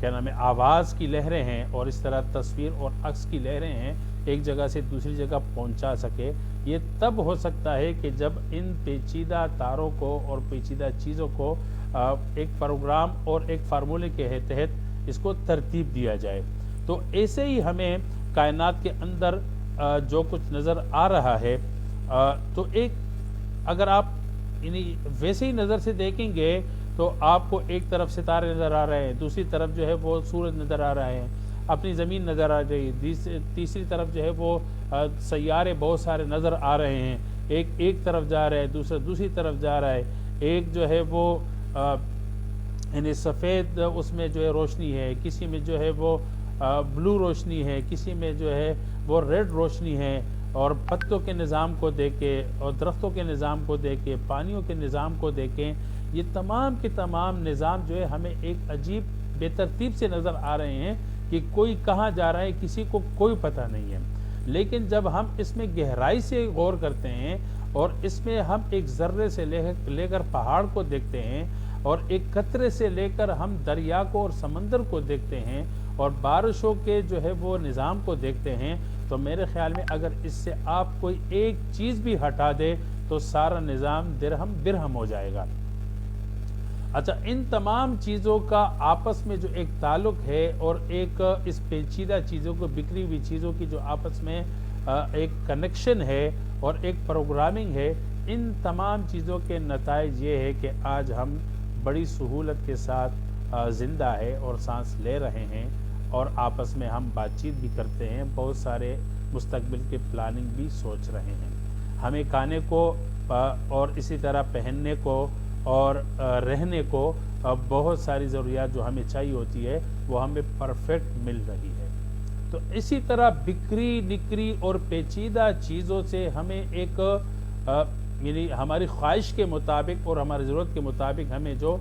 کیا نام ہے آواز کی لہریں ہیں اور اس طرح تصویر اور عکس کی لہریں ہیں ایک جگہ سے دوسری جگہ پہنچا سکے، یہ تب ہو سکتا ہے کہ جب ان پیچیدہ تاروں کو اور پیچیدہ چیزوں کو ایک پروگرام اور ایک فارمولے کے تحت اس کو ترتیب دیا جائے۔ تو ایسے ہی ہمیں کائنات کے اندر جو کچھ نظر آ رہا ہے، تو ایک اگر آپ یعنی ویسے ہی نظر سے دیکھیں گے تو آپ کو ایک طرف ستارے نظر آ رہے ہیں، دوسری طرف جو ہے وہ سورج نظر آ رہے ہیں، اپنی زمین نظر آ رہی ہے، تیسری طرف جو ہے وہ سیارے بہت سارے نظر آ رہے ہیں، ایک طرف جا رہا ہے، دوسری طرف جا رہا ہے، ایک جو ہے وہ یعنی سفید اس میں جو ہے روشنی ہے، کسی میں جو ہے وہ بلو روشنی ہے، کسی میں جو ہے وہ ریڈ روشنی ہے، اور پتوں کے نظام کو دیکھیں اور درختوں کے نظام کو دیکھیں، پانیوں کے نظام کو دیکھیں، یہ تمام کے تمام نظام جو ہے ہمیں ایک عجیب بے ترتیب سے نظر آ رہے ہیں کہ کوئی کہاں جا رہا ہے کسی کو کوئی پتہ نہیں ہے۔ لیکن جب ہم اس میں گہرائی سے غور کرتے ہیں اور اس میں ہم ایک ذرے سے لے کر پہاڑ کو دیکھتے ہیں اور ایک قطرے سے لے کر ہم دریا کو اور سمندر کو دیکھتے ہیں اور بارشوں کے جو ہے وہ نظام کو دیکھتے ہیں، تو میرے خیال میں اگر اس سے آپ کوئی ایک چیز بھی ہٹا دے تو سارا نظام درہم برہم ہو جائے گا۔ اچھا، ان تمام چیزوں کا آپس میں جو ایک تعلق ہے اور ایک اس پیچیدہ چیزوں کو بکھری ہوئی چیزوں کی جو آپس میں ایک کنیکشن ہے اور ایک پروگرامنگ ہے، ان تمام چیزوں کے نتائج یہ ہے کہ آج ہم بڑی سہولت کے ساتھ زندہ ہے اور سانس لے رہے ہیں اور آپس میں ہم بات چیت بھی کرتے ہیں، بہت سارے مستقبل کے پلاننگ بھی سوچ رہے ہیں۔ ہمیں کھانے کو اور اسی طرح پہننے کو اور رہنے کو بہت ساری ضروریات جو ہمیں چاہیے ہوتی ہے وہ ہمیں پرفیکٹ مل رہی ہے۔ تو اسی طرح بکھری نکری اور پیچیدہ چیزوں سے ہمیں ایک یعنی ہماری خواہش کے مطابق اور ہماری ضرورت کے مطابق ہمیں جو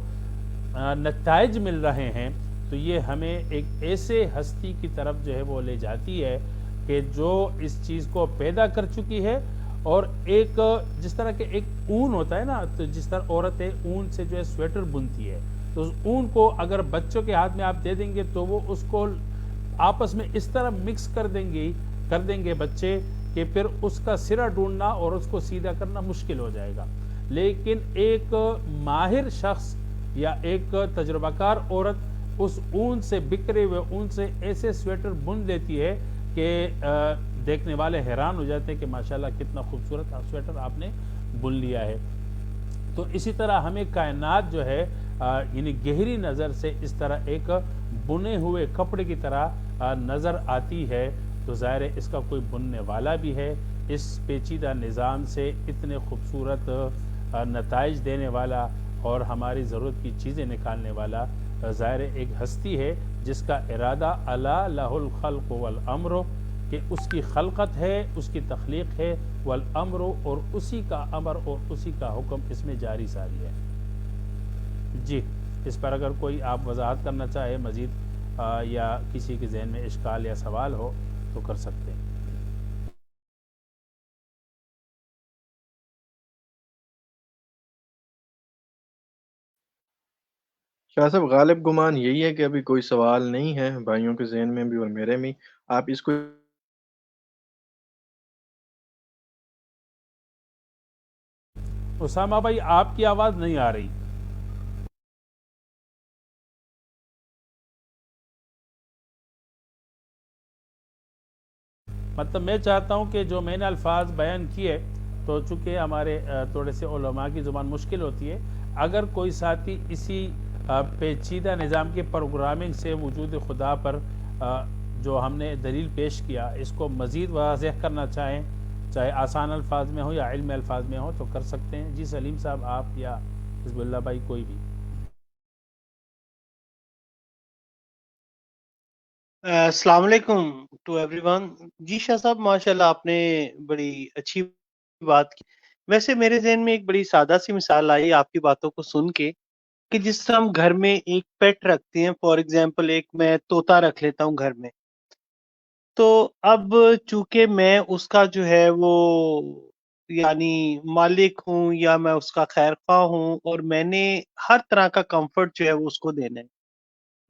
نتائج مل رہے ہیں، تو یہ ہمیں ایک ایسے ہستی کی طرف جو ہے وہ لے جاتی ہے کہ جو اس چیز کو پیدا کر چکی ہے، اور ایک جس طرح کہ ایک اون ہوتا ہے نا، تو جس طرح عورتیں اون سے جو ہے سویٹر بنتی ہے، تو اس اون کو اگر بچوں کے ہاتھ میں آپ دے دیں گے تو وہ اس کو آپس میں اس طرح مکس کر دیں گے بچے کہ پھر اس کا سرا ڈھونڈنا اور اس کو سیدھا کرنا مشکل ہو جائے گا۔ لیکن ایک ماہر شخص یا ایک تجربہ کار عورت اس اون سے، بکھرے ہوئے اون سے ایسے سویٹر بن دیتی ہے کہ دیکھنے والے حیران ہو جاتے ہیں کہ ماشاءاللہ کتنا خوبصورت سویٹر آپ نے بن لیا ہے۔ تو اسی طرح ہمیں کائنات جو ہے یعنی گہری نظر سے اس طرح ایک بنے ہوئے کپڑے کی طرح نظر آتی ہے، تو ظاہر ہے اس کا کوئی بننے والا بھی ہے، اس پیچیدہ نظام سے اتنے خوبصورت نتائج دینے والا اور ہماری ضرورت کی چیزیں نکالنے والا ظاہر ایک ہستی ہے جس کا ارادہ الا لہ الخلق والامر، کہ اس کی خلقت ہے، اس کی تخلیق ہے، والامر، اور اسی کا امر اور اسی کا حکم اس میں جاری ساری ہے۔ جی، اس پر اگر کوئی آپ وضاحت کرنا چاہے مزید یا کسی کے ذہن میں اشکال یا سوال ہو تو کر سکتے ہیں۔ شاہ صاحب غالب گمان یہی ہے کہ ابھی کوئی سوال نہیں ہے بھائیوں کے ذہن میں بھی اور میرے میں، آپ اس کو اسامہ بھائی آپ کی آواز نہیں آ رہی۔ مطلب میں چاہتا ہوں کہ جو میں نے الفاظ بیان کیے، تو چونکہ ہمارے تھوڑے سے علماء کی زبان مشکل ہوتی ہے، اگر کوئی ساتھی اسی پیچیدہ نظام کی پروگرامنگ سے وجود خدا پر جو ہم نے دلیل پیش کیا اس کو مزید واضح کرنا چاہیں، چاہے آسان الفاظ میں ہو یا علم الفاظ میں ہو، تو کر سکتے ہیں۔ جی سلیم صاحب آپ یا حزب اللہ بھائی کوئی بھی۔ السلام علیکم ٹو ایوری ون۔ جی شاہ صاحب، ماشاء اللہ آپ نے بڑی اچھی بات کی۔ ویسے میرے ذہن میں ایک بڑی سادہ سی مثال آئی آپ کی باتوں کو سن کے، کہ جس طرح ہم گھر میں ایک پیٹ رکھتے ہیں، فار ایگزامپل ایک میں طوطا رکھ لیتا ہوں گھر میں، تو اب چونکہ میں اس کا جو ہے وہ یعنی مالک ہوں یا میں اس کا خیر خواہ ہوں، اور میں نے ہر طرح کا کمفرٹ جو ہے وہ اس کو دینا ہے،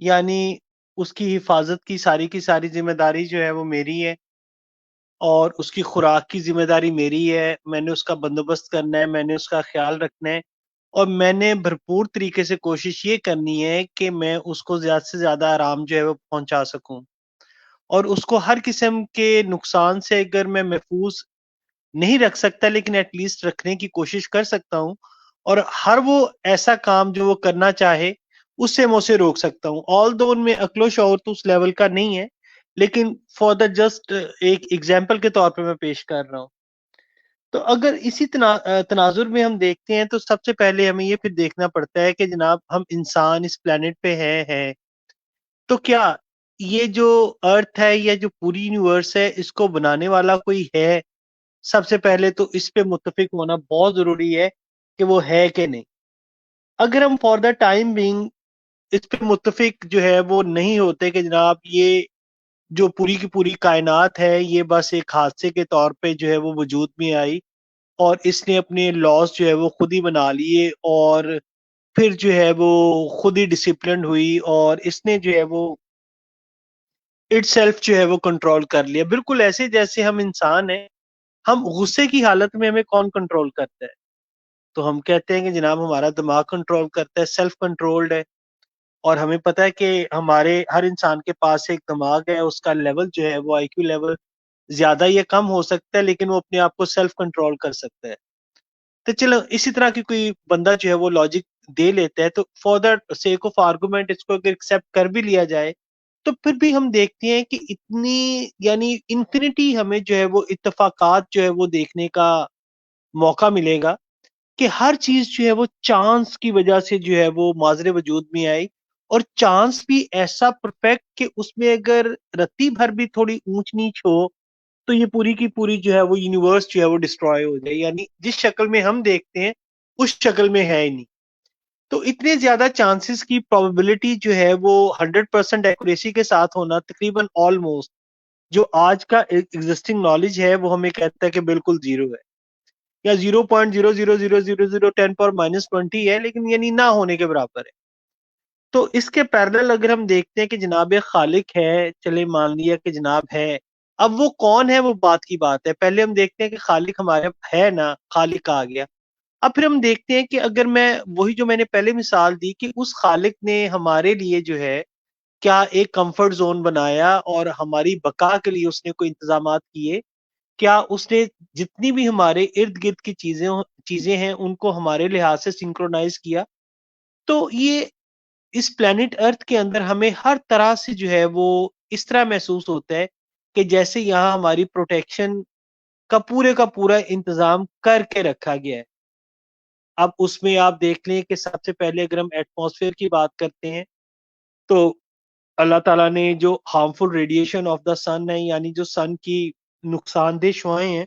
یعنی اس کی حفاظت کی ساری ذمہ داری جو ہے وہ میری ہے، اور اس کی خوراک کی ذمہ داری میری ہے، میں نے اس کا بندوبست کرنا ہے، میں نے اس کا خیال رکھنا ہے، اور میں نے بھرپور طریقے سے کوشش یہ کرنی ہے کہ میں اس کو زیادہ سے زیادہ آرام جو ہے وہ پہنچا سکوں، اور اس کو ہر قسم کے نقصان سے اگر میں محفوظ نہیں رکھ سکتا لیکن ایٹ لیسٹ رکھنے کی کوشش کر سکتا ہوں، اور ہر وہ ایسا کام جو وہ کرنا چاہے اس سے میں اسے روک سکتا ہوں، آل دو ان میں عقل و شعور تو اس لیول کا نہیں ہے، لیکن فار دا جسٹ ایک ایگزامپل کے طور پہ میں پیش کر رہا ہوں۔ تو اگر اسی تناظر میں ہم دیکھتے ہیں تو سب سے پہلے ہمیں یہ پھر دیکھنا پڑتا ہے کہ جناب ہم انسان اس پلانٹ پہ ہیں تو کیا یہ جو ارتھ ہے یا جو پوری یونیورس ہے اس کو بنانے والا کوئی ہے؟ سب سے پہلے تو اس پہ متفق ہونا بہت ضروری ہے کہ وہ ہے کہ نہیں۔ اگر ہم فار دا ٹائم بینگ اس پہ متفق جو ہے وہ نہیں ہوتے کہ جناب یہ جو پوری کی پوری کائنات ہے یہ بس ایک حادثے کے طور پہ جو ہے وہ وجود میں آئی، اور اس نے اپنے لاس جو ہے وہ خود ہی بنا لیے، اور پھر جو ہے وہ خود ہی ڈسپلنڈ ہوئی، اور اس نے جو ہے وہ اٹ سیلف جو ہے وہ کنٹرول کر لیا، بالکل ایسے جیسے ہم انسان ہیں، ہم غصے کی حالت میں ہمیں کون کنٹرول کرتا ہے؟ تو ہم کہتے ہیں کہ جناب ہمارا دماغ کنٹرول کرتا ہے، سیلف کنٹرولڈ ہے، اور ہمیں پتہ ہے کہ ہمارے ہر انسان کے پاس ایک دماغ ہے، اس کا لیول جو ہے وہ آئی کیو لیول زیادہ یا کم ہو سکتا ہے لیکن وہ اپنے آپ کو سیلف کنٹرول کر سکتا ہے۔ تو چلو اسی طرح کی کوئی بندہ جو ہے وہ لاجک دے لیتا ہے، تو for the sake of argument اس کو اگر ایکسیپٹ کر بھی لیا جائے تو پھر بھی ہم دیکھتے ہیں کہ اتنی یعنی انفینٹی ہمیں جو ہے وہ اتفاقات جو ہے وہ دیکھنے کا موقع ملے گا کہ ہر چیز جو ہے وہ چانس کی وجہ سے جو ہے وہ ماضر وجود میں آئی، اور چانس بھی ایسا پرفیکٹ کہ اس میں اگر رتی بھر بھی تھوڑی اونچ نیچ ہو تو یہ پوری کی پوری جو ہے وہ یونیورس جو ہے وہ ڈسٹروائے ہو جائے، یعنی جس شکل میں ہم دیکھتے ہیں اس شکل میں ہے ہی نہیں۔ تو اتنے زیادہ چانسز کی پروبیبلٹی جو ہے وہ 100% ایکوریسی کے ساتھ ہونا تقریباً آلموسٹ جو آج کا ایگزسٹنگ نالج ہے وہ ہمیں کہتا ہے کہ بالکل زیرو ہے، یا 0.0000010 پر -20 ہے، لیکن یعنی نہ ہونے کے برابر ہے۔ تو اس کے پیرلل اگر ہم دیکھتے ہیں کہ جناب ایک خالق ہے، چلے مان لیا کہ جناب ہے، اب وہ کون ہے وہ بات کی بات ہے، پہلے ہم دیکھتے ہیں کہ خالق ہمارے ہے نا، خالق آ گیا۔ اب پھر ہم دیکھتے ہیں کہ اگر میں وہی جو میں نے پہلے مثال دی کہ اس خالق نے ہمارے لیے جو ہے کیا ایک کمفرٹ زون بنایا اور ہماری بقا کے لیے اس نے کوئی انتظامات کیے، کیا اس نے جتنی بھی ہمارے ارد گرد کی چیزیں ہیں ان کو ہمارے لحاظ سے سنکرونائز کیا؟ تو یہ اس پلانٹ ارتھ کے اندر ہمیں ہر طرح سے جو ہے وہ اس طرح محسوس ہوتا ہے کہ جیسے یہاں ہماری پروٹیکشن کا پورا انتظام کر کے رکھا گیا ہے۔ اب اس میں آپ دیکھ لیں کہ سب سے پہلے اگر ہم ایٹماسفیئر کی بات کرتے ہیں تو اللہ تعالیٰ نے جو ہارمفل ریڈیشن آف دا سن ہے، یعنی جو سن کی نقصان دہ شعاعیں ہیں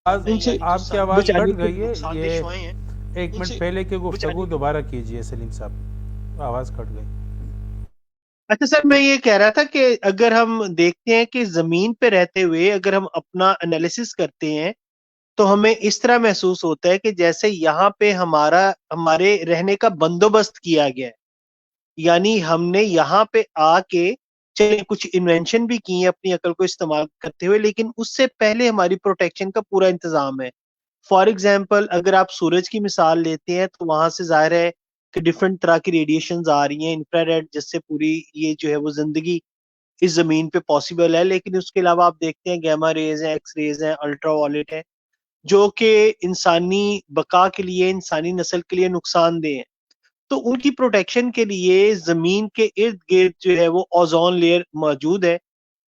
ان سے آپ کی آواز بچانے کٹ کی گئی ہے، یہ ایک منٹ پہلے کی گفتگو دوبارہ کیجئے سلیم صاحب، آواز کٹ گئی۔ اچھا سر، میں یہ کہہ رہا تھا کہ اگر ہم دیکھتے ہیں کہ زمین پہ رہتے ہوئے اگر ہم اپنا انالیسس کرتے ہیں تو ہمیں اس طرح محسوس ہوتا ہے کہ جیسے یہاں پہ ہمارے رہنے کا بندوبست کیا گیا ہے، یعنی ہم نے یہاں پہ آ کے چلے کچھ انوینشن بھی کی ہیں اپنی عقل کو استعمال کرتے ہوئے، لیکن اس سے پہلے ہماری پروٹیکشن کا پورا انتظام ہے۔ فار ایگزامپل اگر آپ سورج کی مثال لیتے ہیں تو وہاں سے ظاہر ہے کہ ڈفرنٹ طرح کی ریڈیشنز آ رہی ہیں، انفراریڈ جس سے پوری یہ جو ہے وہ زندگی اس زمین پہ پاسبل ہے، لیکن اس کے علاوہ آپ دیکھتے ہیں گیما ریز ہیں، ایکس ریز ہیں، الٹرا وائلٹ ہیں، جو کہ انسانی بقا کے لیے، انسانی نسل کے لیے نقصان دہ ہیں۔ تو ان کی پروٹیکشن کے لیے زمین کے ارد گرد جو ہے وہ اوزون لیئر موجود ہے،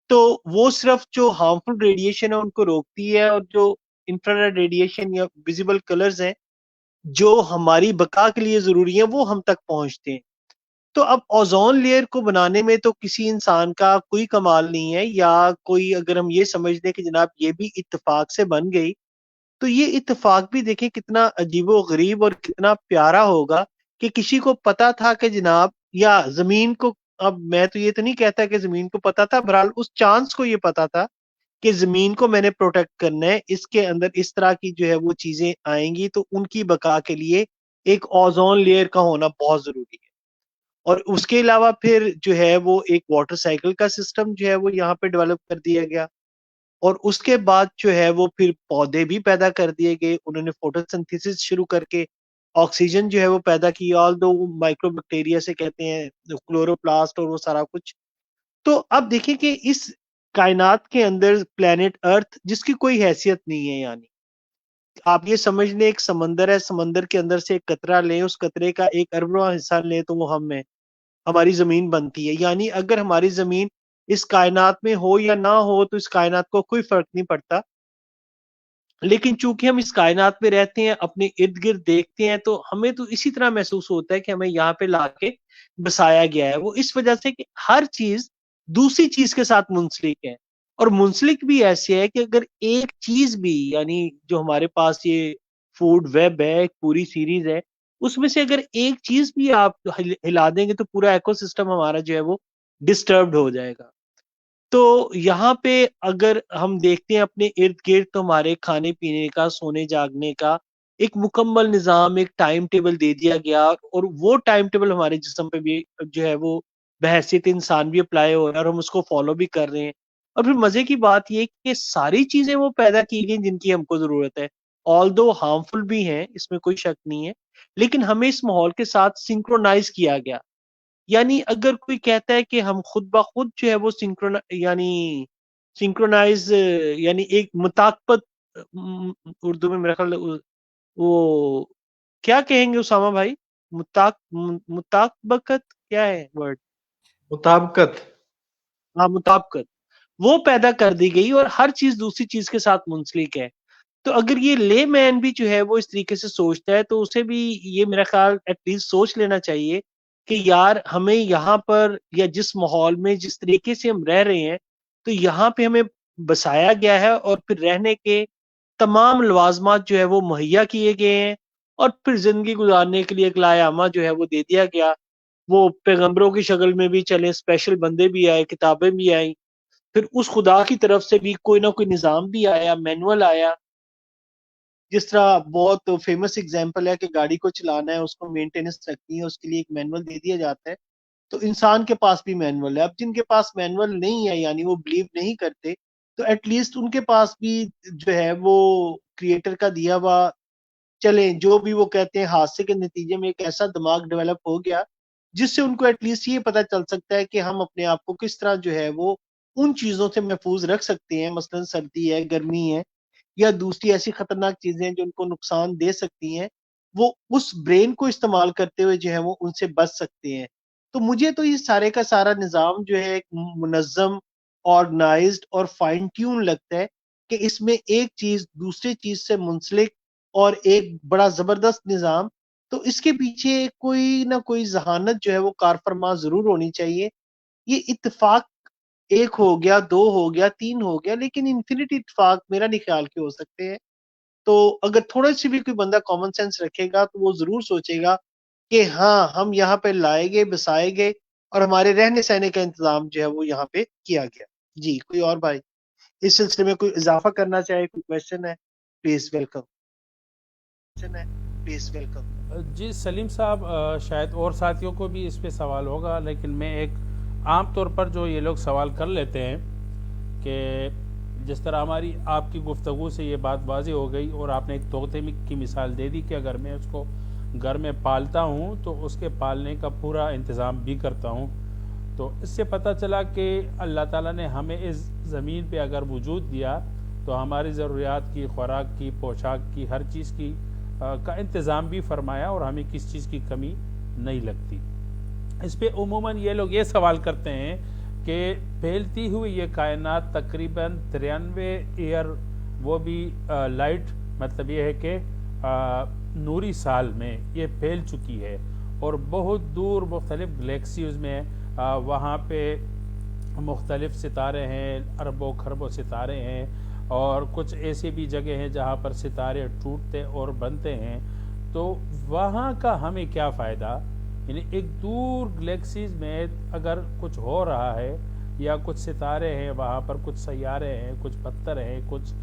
تو وہ صرف جو ہارمفل ریڈیشن ہے ان کو روکتی ہے، اور جو انفرارڈ ریڈیشن یا ویزیبل کلرز ہیں جو ہماری بقا کے لیے ضروری ہیں وہ ہم تک پہنچتے ہیں۔ تو اب اوزون لیئر کو بنانے میں تو کسی انسان کا کوئی کمال نہیں ہے، یا کوئی اگر ہم یہ سمجھ لیں کہ جناب یہ بھی اتفاق سے بن گئی، تو یہ اتفاق بھی دیکھیں کتنا عجیب و غریب اور کتنا پیارا ہوگا کہ کسی کو پتا تھا کہ جناب، یا زمین کو، اب میں تو یہ تو نہیں کہتا کہ زمین کو پتا تھا، بہرحال اس چانس کو یہ پتا تھا کہ زمین کو میں نے پروٹیکٹ کرنا ہے، اس کے اندر اس طرح کی جو ہے وہ چیزیں آئیں گی، تو ان کی بقا کے لیے ایک اوزون لیئر کا ہونا بہت ضروری ہے۔ اور اس کے علاوہ پھر جو ہے وہ ایک واٹر سائیکل کا سسٹم جو ہے وہ یہاں پہ ڈیولپ کر دیا گیا، اور اس کے بعد جو ہے وہ پھر پودے بھی پیدا کر دیے گئے، انہوں نے فوٹوسنتھیسس شروع کر کے آکسیجن جو ہے وہ پیدا کی، آل دو مائکرو بیکٹیریا سے کہتے ہیں، کلوروپلاسٹ اور وہ سارا کچھ۔ تو اب دیکھیں کہ اس کائنات کے اندر پلانٹ ارتھ جس کی کوئی حیثیت نہیں ہے، یعنی آپ یہ سمجھ لیں ایک سمندر ہے، سمندر کے اندر سے ایک قطرہ لیں، اس قطرے کا 1 اربواں حصہ لیں تو وہ ہم ہیں، ہماری زمین بنتی ہے۔ یعنی اگر ہماری زمین اس کائنات میں ہو یا نہ ہو تو اس کائنات کو کوئی فرق نہیں پڑتا، لیکن چونکہ ہم اس کائنات میں رہتے ہیں، اپنے ارد گرد دیکھتے ہیں، تو ہمیں تو اسی طرح محسوس ہوتا ہے کہ ہمیں یہاں پہ لا کے بسایا گیا ہے۔ وہ اس وجہ سے کہ ہر چیز دوسری چیز کے ساتھ منسلک ہے، اور منسلک بھی ایسے ہے کہ اگر ایک چیز بھی، یعنی جو ہمارے پاس یہ فوڈ ویب ہے، ایک پوری سیریز ہے، اس میں سے اگر ایک چیز بھی آپ ہلا دیں گے تو پورا ایکو سسٹم ہمارا جو ہے وہ ڈسٹربڈ ہو جائے گا۔ تو یہاں پہ اگر ہم دیکھتے ہیں اپنے ارد گرد، تو ہمارے کھانے پینے کا، سونے جاگنے کا ایک مکمل نظام، ایک ٹائم ٹیبل دے دیا گیا، اور وہ ٹائم ٹیبل ہمارے جسم پہ بھی جو ہے وہ بحیثیت انسان بھی اپلائی ہو رہا ہے، اور ہم اس کو فالو بھی کر رہے ہیں۔ اور پھر مزے کی بات یہ کہ ساری چیزیں وہ پیدا کی گئی جن کی ہم کو ضرورت ہے، آل دو ہارمفل بھی ہیں، اس میں کوئی شک نہیں ہے، لیکن ہمیں اس ماحول کے ساتھ سنکرونائز کیا گیا۔ یعنی اگر کوئی کہتا ہے کہ ہم خود بخود جو ہے وہ سنکرونائز، یعنی ایک مطابقت، اردو میں میرا خیال وہ کیا کہیں گے اسامہ بھائی، مطابقت کیا ہے ورڈ؟ مطابقت، ہاں مطابقت، وہ پیدا کر دی گئی، اور ہر چیز دوسری چیز کے ساتھ منسلک ہے۔ تو اگر یہ لے مین بھی جو ہے وہ اس طریقے سے سوچتا ہے تو اسے بھی یہ میرا خیال ایٹ لیسٹ سوچ لینا چاہیے کہ یار ہمیں یہاں پر، یا جس ماحول میں جس طریقے سے ہم رہ رہے ہیں، تو یہاں پہ ہمیں بسایا گیا ہے، اور پھر رہنے کے تمام لوازمات جو ہے وہ مہیا کیے گئے ہیں، اور پھر زندگی گزارنے کے لیے ایک لائحہ جو ہے وہ دے دیا گیا۔ وہ پیغمبروں کی شکل میں بھی چلے، اسپیشل بندے بھی آئے، کتابیں بھی آئیں، پھر اس خدا کی طرف سے بھی کوئی نہ کوئی نظام بھی آیا، مینول آیا۔ جس طرح بہت فیمس اگزامپل ہے کہ گاڑی کو چلانا ہے، اس کو مینٹیننس رکھنی ہے، اس کے لیے ایک مینول دے دیا جاتا ہے، تو انسان کے پاس بھی مینول ہے۔ اب جن کے پاس مینول نہیں ہے، یعنی وہ بلیو نہیں کرتے، تو ایٹ لیسٹ ان کے پاس بھی جو ہے وہ کریٹر کا دیا ہوا، چلیں جو بھی وہ کہتے ہیں، حادثے کے نتیجے میں ایک ایسا دماغ ڈیولپ ہو گیا جس سے ان کو ایٹ لیسٹ یہ پتا چل سکتا ہے کہ ہم اپنے آپ کو کس طرح جو ہے وہ ان چیزوں سے محفوظ رکھ سکتے ہیں، مثلا سردی ہے، گرمی ہے، یا دوسری ایسی خطرناک چیزیں جو ان کو نقصان دے سکتی ہیں، وہ اس برین کو استعمال کرتے ہوئے جو ہے وہ ان سے بچ سکتے ہیں۔ تو مجھے تو یہ سارے کا سارا نظام جو ہے ایک منظم، آرگنائزڈ اور فائن ٹیون لگتا ہے، کہ اس میں ایک چیز دوسری چیز سے منسلک، اور ایک بڑا زبردست نظام۔ تو اس کے پیچھے کوئی نہ کوئی ذہانت جو ہے وہ کار فرما ضرور ہونی چاہیے۔ یہ اتفاق ایک ہو گیا، 2 ہو گیا، 3 ہو گیا، لیکن انفینٹی اتفاق میرا نہیں خیال کے ہو سکتے ہیں۔ تو اگر تھوڑا سی بھی کوئی بندہ کامن سینس رکھے گا تو وہ ضرور سوچے گا کہ ہاں ہم یہاں پہ لائے گئے، بسائے گئے، اور ہمارے رہنے سہنے کا انتظام جو ہے وہ یہاں پہ کیا گیا۔ جی کوئی اور بھائی اس سلسلے میں کوئی اضافہ کرنا چاہے، کوئی کویسچن ہے، پلیز ویلکم۔ جی سلیم صاحب، شاید اور ساتھیوں کو بھی اس پہ سوال ہوگا، لیکن میں ایک عام طور پر جو یہ لوگ سوال کر لیتے ہیں کہ جس طرح ہماری آپ کی گفتگو سے یہ بات واضح ہو گئی، اور آپ نے ایک طوطے کی مثال دے دی کہ اگر میں اس کو گھر میں پالتا ہوں تو اس کے پالنے کا پورا انتظام بھی کرتا ہوں، تو اس سے پتہ چلا کہ اللہ تعالیٰ نے ہمیں اس زمین پہ اگر وجود دیا تو ہماری ضروریات کی، خوراک کی، پوشاک کی، ہر چیز کی کا انتظام بھی فرمایا، اور ہمیں کس چیز کی کمی نہیں لگتی۔ اس پہ عموماً یہ لوگ یہ سوال کرتے ہیں کہ پھیلتی ہوئی یہ کائنات تقریباً 93 ایئر، وہ بھی لائٹ، مطلب یہ ہے کہ نوری سال میں یہ پھیل چکی ہے، اور بہت دور مختلف گلیکسیز میں وہاں پہ مختلف ستارے ہیں، اربوں خربوں ستارے ہیں، اور کچھ ایسی بھی جگہ ہیں جہاں پر ستارے ٹوٹتے اور بنتے ہیں۔ تو وہاں کا ہمیں کیا فائدہ؟ یعنی ایک دور گلیکسیز میں اگر کچھ ہو رہا ہے، یا کچھ ستارے ہیں وہاں پر، کچھ سیارے ہیں، کچھ پتھر ہیں، کچھ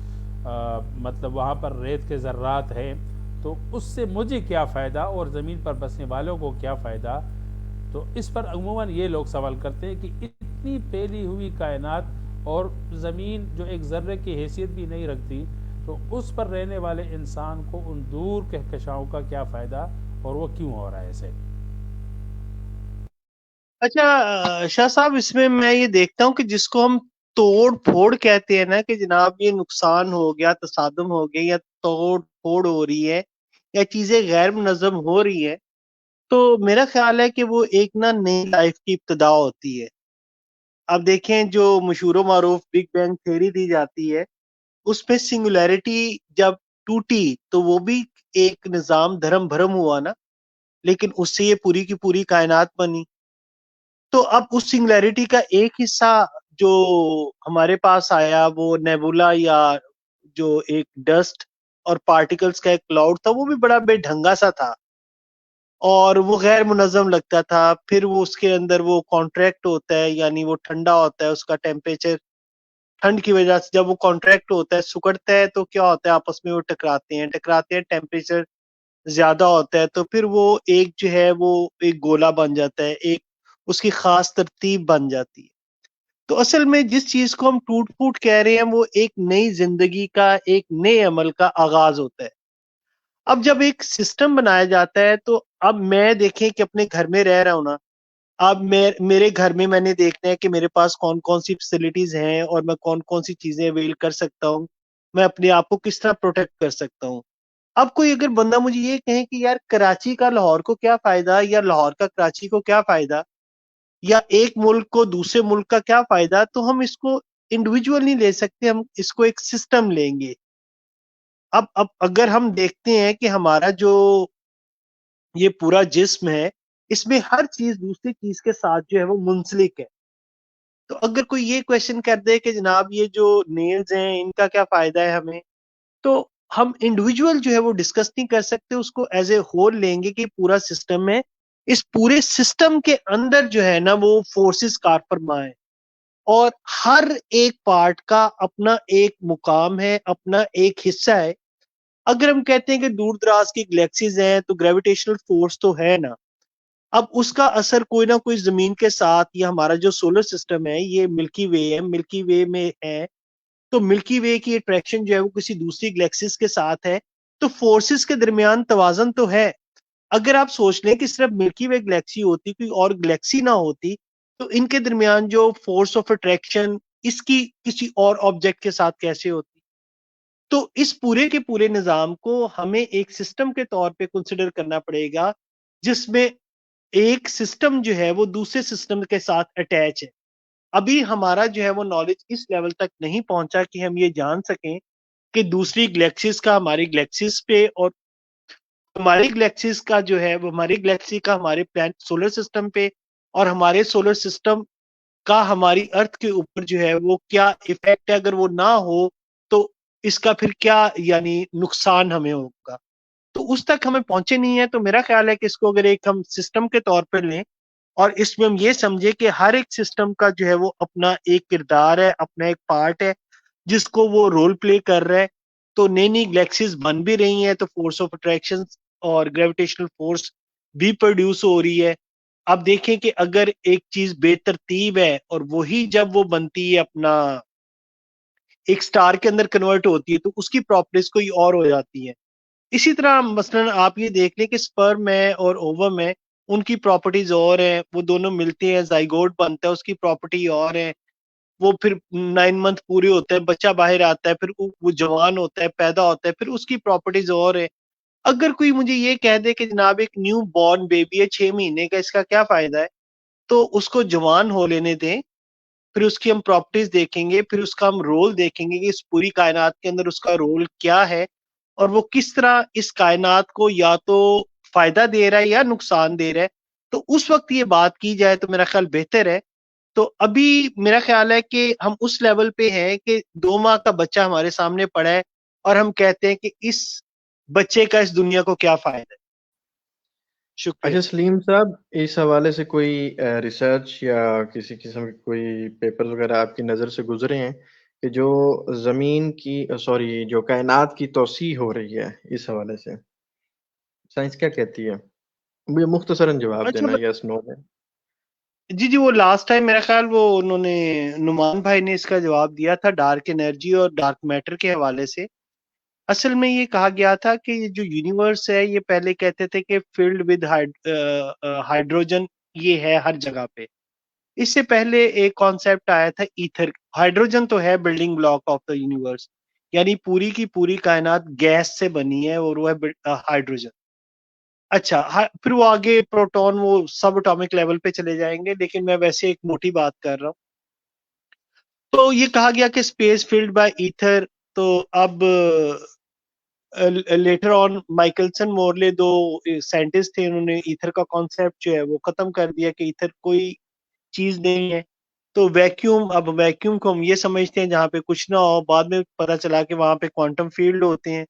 مطلب وہاں پر ریت کے ذرات ہیں، تو اس سے مجھے کیا فائدہ، اور زمین پر بسنے والوں کو کیا فائدہ؟ تو اس پر عموماً یہ لوگ سوال کرتے ہیں کہ اتنی پھیلی ہوئی کائنات اور زمین جو ایک ذرے کی حیثیت بھی نہیں رکھتی، تو اس پر رہنے والے انسان کو ان دور کہکشاؤں کا کیا فائدہ اور وہ کیوں ہو رہا ہے ایسے؟ اچھا شاہ صاحب، اس میں یہ دیکھتا ہوں کہ جس کو ہم توڑ پھوڑ کہتے ہیں نا، کہ جناب یہ نقصان ہو گیا، تصادم ہو گیا، یا توڑ پھوڑ ہو رہی ہے، یا چیزیں غیر منظم ہو رہی ہیں، تو میرا خیال ہے کہ وہ ایک نئی لائف کی ابتدا ہوتی ہے۔ اب دیکھیں جو مشہور و معروف بگ بینگ تھیوری دی جاتی ہے، اس میں سنگولیرٹی جب ٹوٹی تو وہ بھی ایک نظام دھرم بھرم ہوا نا، لیکن اس سے یہ پوری کی پوری کائنات بنی۔ تو اب اس سنگولیرٹی کا ایک حصہ جو ہمارے پاس آیا، وہ نیبولا یا جو ایک ڈسٹ اور پارٹیکلز کا ایک کلاؤڈ تھا، وہ بھی بڑا بے ڈھنگا سا تھا اور وہ غیر منظم لگتا تھا۔ پھر وہ اس کے اندر وہ کانٹریکٹ ہوتا ہے، یعنی وہ ٹھنڈا ہوتا ہے، اس کا ٹیمپریچر ٹھنڈ کی وجہ سے جب وہ کانٹریکٹ ہوتا ہے، سکڑتا ہے، تو کیا ہوتا ہے، آپس میں وہ ٹکراتے ہیں، ٹیمپریچر زیادہ ہوتا ہے، تو پھر وہ ایک جو ہے وہ ایک گولا بن جاتا ہے، ایک اس کی خاص ترتیب بن جاتی ہے۔ تو اصل میں جس چیز کو ہم ٹوٹ پھوٹ کہہ رہے ہیں، وہ ایک نئی زندگی کا، ایک نئے عمل کا آغاز ہوتا ہے۔ اب جب ایک سسٹم بنایا جاتا ہے، تو اب میں دیکھیں کہ اپنے گھر میں رہ رہا ہوں نا، اب میرے گھر میں نے دیکھنا ہے کہ میرے پاس کون کون سی فیسلٹیز ہیں اور میں کون کون سی چیزیں اویل کر سکتا ہوں، میں اپنے آپ کو کس طرح پروٹیکٹ کر سکتا ہوں۔ اب کوئی اگر بندہ مجھے یہ کہے کہ یار کراچی کا لاہور کو کیا فائدہ، یا لاہور کا کراچی کو کیا فائدہ، یا ایک ملک کو دوسرے ملک کا کیا فائدہ، تو ہم اس کو انڈیویجول نہیں لے سکتے، ہم اس کو ایک سسٹم لیں گے۔ اب اگر ہم دیکھتے ہیں کہ ہمارا جو یہ پورا جسم ہے، اس میں ہر چیز دوسری چیز کے ساتھ جو ہے وہ منسلک ہے۔ تو اگر کوئی یہ کویشچن کر دے کہ جناب یہ جو نیلز ہیں ان کا کیا فائدہ ہے ہمیں، تو ہم انڈیویجول جو ہے وہ ڈسکس نہیں کر سکتے، اس کو ایز اے ہول لیں گے کہ پورا سسٹم ہے۔ اس پورے سسٹم کے اندر جو ہے نا وہ فورسز کار فرما ہے، اور ہر ایک پارٹ کا اپنا ایک مقام ہے، اپنا ایک حصہ ہے۔ اگر ہم کہتے ہیں کہ دور دراز کی گلیکسیز ہیں، تو گریویٹیشنل فورس تو ہے نا، اب اس کا اثر کوئی نہ کوئی زمین کے ساتھ، یا ہمارا جو سولر سسٹم ہے، یہ ملکی وے ہے، ملکی وے میں ہے، تو ملکی وے کی اٹریکشن جو ہے وہ کسی دوسری گلیکسیز کے ساتھ ہے، تو فورسز کے درمیان توازن تو ہے۔ اگر آپ سوچ لیں کہ صرف ملکی وے گلیکسی ہوتی، کوئی اور گلیکسی نہ ہوتی، تو ان کے درمیان جو فورس آف اٹریکشن اس کی کسی اور آبجیکٹ کے ساتھ کیسے ہوتی؟ تو اس پورے کے پورے نظام کو ہمیں ایک سسٹم کے طور پہ کنسیڈر کرنا پڑے گا، جس میں ایک سسٹم جو ہے وہ دوسرے سسٹم کے ساتھ اٹیچ ہے۔ ابھی ہمارا جو ہے وہ نالج اس لیول تک نہیں پہنچا کہ ہم یہ جان سکیں کہ دوسری گلیکسیز کا ہماری گلیکسیز پہ، اور ہماری گلیکسیز کا جو ہے وہ ہماری گلیکسی کا ہمارے پلانٹ سولر سسٹم پہ، اور ہمارے سولر سسٹم کا ہماری ارتھ کے اوپر جو ہے وہ کیا ایفیکٹ ہے۔ اگر وہ نہ ہو تو اس کا پھر کیا یعنی نقصان ہمیں ہوگا۔ تو اس تک ہمیں پہنچے نہیں ہے۔ تو میرا خیال ہے کہ اس کو اگر ایک ہم سسٹم کے طور پر لیں، اور اس میں ہم یہ سمجھے کہ ہر ایک سسٹم کا جو ہے وہ اپنا ایک کردار ہے، اپنا ایک پارٹ ہے جس کو وہ رول پلے کر رہا ہے، تو نئی نئی گلیکسیز بن بھی رہی ہیں، تو فورس آف اٹریکشن اور گریویٹیشنل فورس بھی پروڈیوس ہو رہی ہے۔ اب دیکھیں کہ اگر ایک چیز بے ترتیب ہے، اور وہی جب وہ بنتی ہے اپنا ایک سٹار کے اندر کنورٹ ہوتی ہے، تو اس کی پراپرٹیز کوئی اور ہو جاتی ہے۔ اسی طرح مثلا آپ یہ دیکھ لیں کہ سپرم ہے اور اووم ہے، ان کی پراپرٹیز اور ہیں، وہ دونوں ملتے ہیں، زائگوٹ بنتا ہے، اس کی پراپرٹی اور ہے، وہ پھر 9 منتھ پورے ہوتے ہیں، بچہ باہر آتا ہے، پھر وہ جوان ہوتا ہے، پیدا ہوتا ہے، پھر اس کی پراپرٹیز اور ہے۔ اگر کوئی مجھے یہ کہہ دے کہ جناب ایک نیو بورن بیبی ہے 6 مہینے کا، اس کا کیا فائدہ ہے، تو اس کو جوان ہو لینے دیں، پھر اس کی ہم پراپرٹیز دیکھیں گے، پھر اس کا ہم رول دیکھیں گے کہ اس پوری کائنات کے اندر اس کا رول کیا ہے، اور وہ کس طرح اس کائنات کو یا تو فائدہ دے رہا ہے یا نقصان دے رہا ہے۔ تو اس وقت یہ بات کی جائے تو میرا خیال بہتر ہے۔ تو ابھی میرا خیال ہے کہ ہم اس لیول پہ ہیں کہ 2 ماہ کا بچہ ہمارے سامنے پڑا ہے، اور ہم کہتے ہیں کہ اس بچے کا اس دنیا کو کیا فائدہ ہے۔ شکریہ۔ اچھا سلیم صاحب، اس حوالے سے کوئی ریسرچ یا کسی قسم کے کوئی پیپر وغیرہ آپ کی نظر سے گزرے ہیں کہ جو زمین کی جو کائنات کی توسیع ہو رہی ہے، اس حوالے سے سائنس کیا کہتی ہے؟ مجھے مختصراً جواب اچھا دینا، یس نو میں۔ جی وہ لاسٹ ٹائم میرا خیال وہ انہوں نے نعمان بھائی نے اس کا جواب دیا تھا ڈارک انرجی اور ڈارک میٹر کے حوالے سے. اصل میں یہ کہا گیا تھا کہ یہ جو یونیورس ہے یہ پہلے کہتے تھے کہ فلڈ ود ہائیڈروجن یہ ہے ہر جگہ پہ. اس سے پہلے ایک کانسیپٹ آیا تھا ایتھر. ہائیڈروجن تو ہے building block of the universe, یعنی پوری کی پوری کائنات گیس سے بنی ہے اور وہ ہے ہائیڈروجن. اچھا پھر وہ آگے پروٹون وہ سب اٹامک لیول پہ چلے جائیں گے، لیکن میں ویسے ایک موٹی بات کر رہا ہوں. تو یہ کہا گیا کہ اسپیس فلڈ بائی ایتھر. تو اب later on مائیکلسن Morley do scientist تھے، انہوں نے ایتھر کا کانسیپٹ جو ہے وہ ختم کر دیا کہ ایتھر کوئی چیز نہیں ہے. تو ویکیوم، اب ویکیوم کو ہم یہ سمجھتے ہیں جہاں پہ کچھ نہ ہو، بعد میں پتا چلا کہ وہاں پہ کوانٹم فیلڈ ہوتے ہیں،